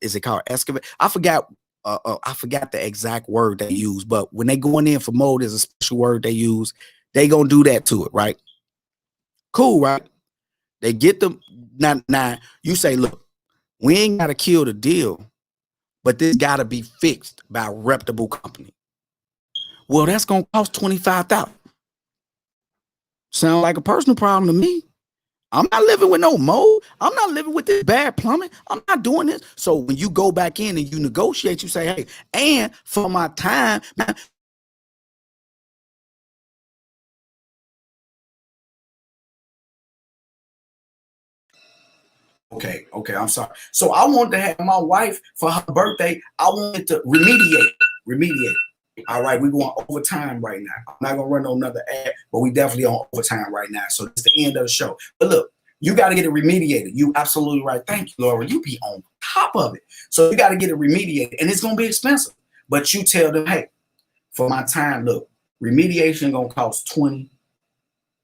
[SPEAKER 1] is it called excavate? I forgot the exact word they use, but when they going in for mold, there's a special word they use. They gonna do that to it, right? Cool, right? They get them now. You say, look, we ain't gotta kill the deal, but this gotta be fixed by a reputable company. Well, that's gonna cost $25,000. Sound like a personal problem to me. I'm not living with no mold. I'm not living with this bad plumbing. I'm not doing this. So when you go back in and you negotiate, you say, hey, and for my time, man. Okay, I'm sorry. So I wanted to have my wife for her birthday. I wanted to remediate. All right, we're going overtime right now. I'm not gonna run another ad, but we definitely on overtime right now. So it's the end of the show. But look, You got to get it remediated. You absolutely right. Thank you, Laura. You be on top of it. So you got to get it remediated, and it's gonna be expensive. But you tell them, hey, for my time, look, remediation gonna cost 20.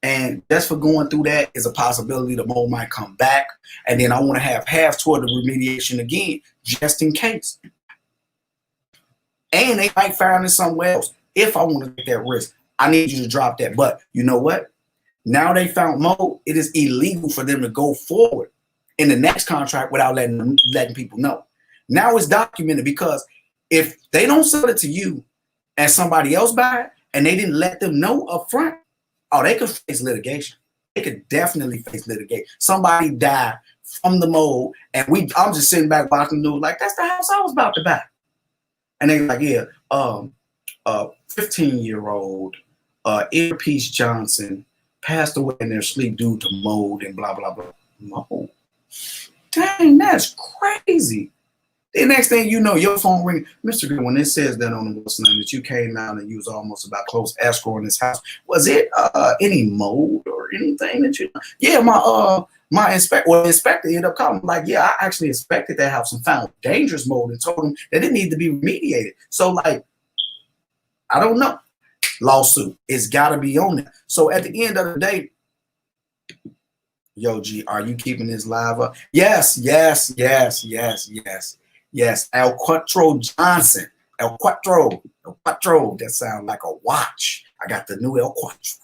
[SPEAKER 1] And just for going through that is a possibility the mold might come back. And then I want to have half toward the remediation again, just in case. And they might find it somewhere else. If I want to take that risk, I need you to drop that. But you know what? Now they found mold, it is illegal for them to go forward in the next contract without letting people know. Now it's documented, because if they don't sell it to you and somebody else buy it and they didn't let them know up front, oh, they could face litigation. They could definitely face litigation. Somebody died from the mold, and I'm just sitting back watching the news like, that's the house I was about to buy. And they like, yeah, 15-year-old Earpiece Johnson passed away in their sleep due to mold and blah, blah, blah. Mold. Dang, that's crazy. The next thing you know, your phone ring. Mr. Good, when it says that on the website that you came out and you was almost about close escrow in this house, was it any mold or anything that you? Yeah, my inspector ended up calling like, yeah, I actually inspected that house and found dangerous mold and told them that it needed to be remediated. So like, I don't know. Lawsuit, it's got to be on there. So at the end of the day, yo, G, are you keeping this live up? Yes. Yes, El Quattro Johnson. El Quattro. That sounds like a watch. I got the new El Quattro.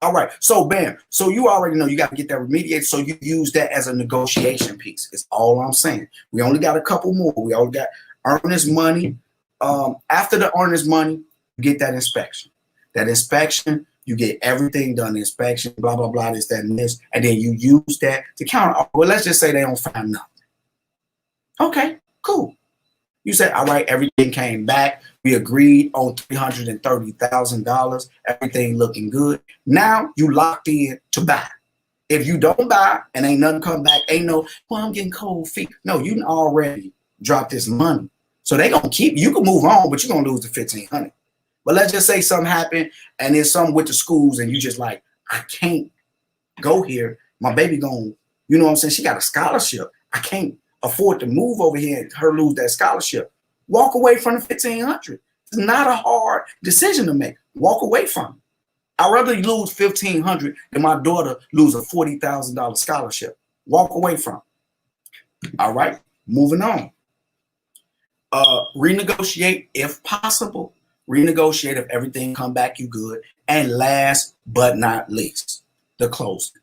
[SPEAKER 1] All right, so bam. So you already know you got to get that remediated. So you use that as a negotiation piece. It's all I'm saying. We only got a couple more. We only got earnest money. After the earnest money, you get that inspection. That inspection, you get everything done. The inspection, blah, blah, blah, this, that, and this. And then you use that to counter. Well, let's just say they don't find nothing. Okay, cool. You said, all right, everything came back. We agreed on $330,000. Everything looking good. Now you locked in to buy. If you don't buy and ain't nothing come back, ain't no, well, I'm getting cold feet. No, you already dropped this money. So they gonna keep, you can move on, but you're gonna lose the $1,500. But let's just say something happened and there's something with the schools and you just like, I can't go here. My baby gonna, you know what I'm saying? She got a scholarship. I can't afford to move over here and her lose that scholarship. Walk away from the $1,500. It's not a hard decision to make. Walk away from it. I'd rather you lose $1,500 than my daughter lose a $40,000 scholarship. Walk away from it. All right, moving on. Renegotiate if possible. Renegotiate if everything come back you good. And last but not least, the closing.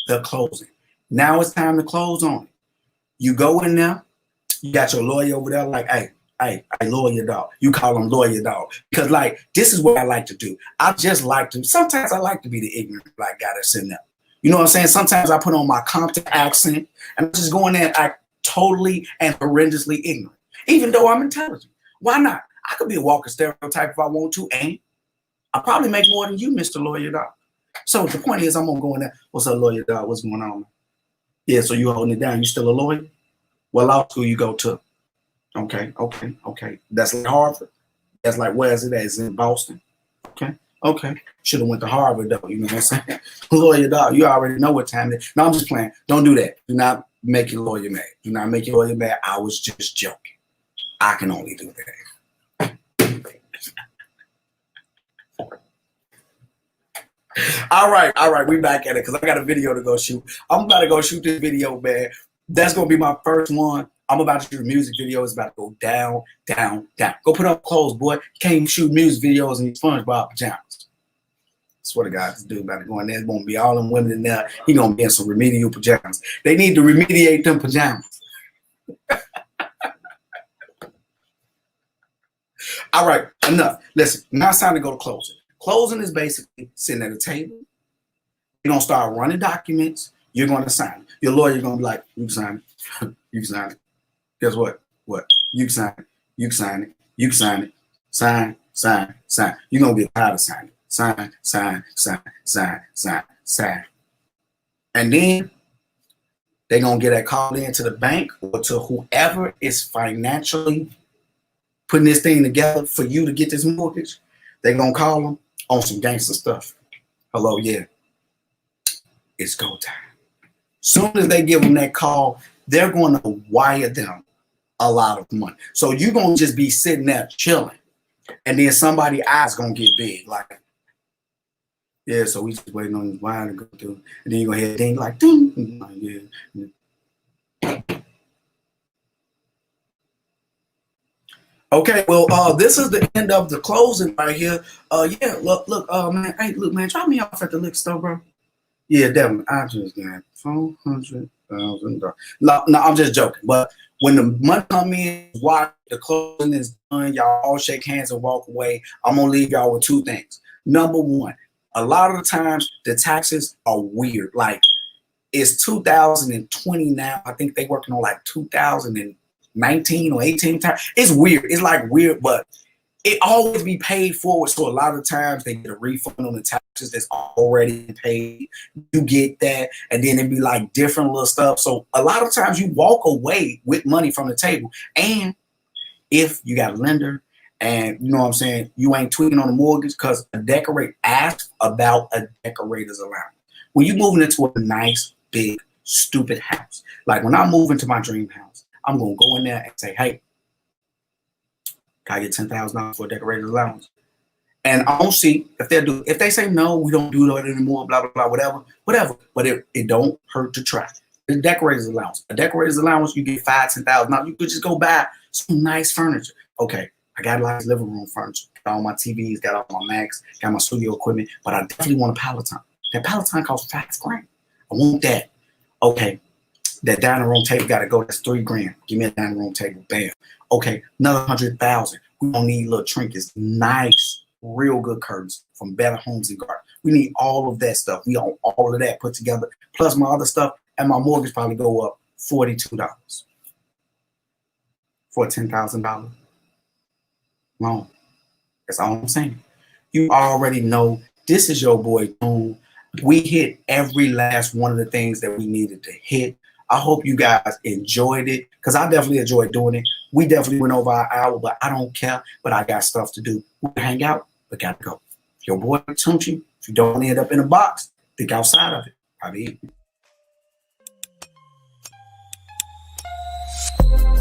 [SPEAKER 1] The closing. Now it's time to close on it. You go in there, you got your lawyer over there like, hey, lawyer dog. You call him lawyer dog. Because like, this is what I like to do. I just like to, sometimes I like to be the ignorant black guy that's in there. You know what I'm saying? Sometimes I put on my Compton accent and I just go in there and act totally and horrendously ignorant. Even though I'm intelligent. Why not? I could be a walking stereotype if I want to, and I probably make more than you, Mr. Lawyer Dog. So the point is, I'm gonna go in there. What's up, Lawyer Dog? What's going on? Yeah, so you holding it down. You still a lawyer? What law school you go to? Okay. That's like Harvard. That's like, where is it at? It's in Boston. Okay. Should have went to Harvard though. You know what I'm saying? Lawyer Dog, you already know what time it is. No, I'm just playing. Don't do that. Do not make your lawyer mad. Do not make your lawyer mad. I was just joking. I can only do that. All right, we back at it because I got a video to go shoot. I'm about to go shoot this video, man. That's gonna be my first one. I'm about to shoot a music video. It's about to go down. Go put on clothes, boy. You can't even shoot music videos in these SpongeBob pajamas. Swear to God, this dude about to go in there. It's gonna be all them women in there. He gonna be in some remedial pajamas. They need to remediate them pajamas. All right, enough. Listen, now it's time to go to closing. Closing is basically sitting at a table. You're going to start running documents. You're going to sign it. Your lawyer going to be like, you can sign it. You can sign it. Guess what? What? You can sign it. You can sign it. You can sign it. Sign. You're going to get tired of signing. Sign. And then they're going to get that call into the bank or to whoever is financially putting this thing together for you to get this mortgage. They're going to call them on some gangster stuff. Hello, yeah. it's go time. Soon as they give them that call, they're going to wire them a lot of money. So you're going to just be sitting there chilling. And then somebody's eyes going to get big. Like, yeah, so we just waiting on this wire to go through. And then you're going to hear a ding like, ding. Like, yeah. Okay, well, this is the end of the closing right here. Yeah, look, man. Hey, look, man, drop me off at the liquor store, bro. Yeah, definitely. I just got $400,000. No, I'm just joking. But when the money come in, while the closing is done, y'all all shake hands and walk away. I'm gonna leave y'all with two things. Number one, a lot of the times the taxes are weird. Like it's 2020 now. I think they working on like 2019 or 18 tax. It's weird. It's like weird, but it always be paid forward. So a lot of times they get a refund on the taxes that's already paid. You get that, and then it'd be like different little stuff. So a lot of times you walk away with money from the table. And if you got a lender and you know what I'm saying, you ain't tweaking on the mortgage because a decorator asks about a decorator's allowance. When you moving into a nice, big, stupid house, like when I move into my dream house, I'm gonna go in there and say, hey, can I get $10,000 for a decorator's allowance? And I don't see if they do. If they say no, we don't do that anymore. Blah blah blah. Whatever. But it don't hurt to try. The decorator's allowance. A decorator's allowance, you get $5,000-$10,000. Now you could just go buy some nice furniture. Okay, I got a lot of living room furniture. Got all my TVs. Got all my Macs. Got my studio equipment. But I definitely want a Peloton. That Peloton costs $5,000. I want that. Okay, that dining room table got to go. That's $3,000. Give me a dining room table. Bam. Okay, another 100,000. We don't need little trinkets. Nice, real good curtains from Better Homes and Gardens. We need all of that stuff. We want all of that put together, plus my other stuff, and my mortgage probably go up $42 for a $10,000 loan. That's all I'm saying. You already know this is your boy Tune. We hit every last one of the things that we needed to hit. I hope you guys enjoyed it because I definitely enjoyed doing it. We definitely went over our hour, but I don't care. But I got stuff to do. We hang out, but gotta go. Your boy Tunchi. If you don't end up in a box, think outside of it. I mean.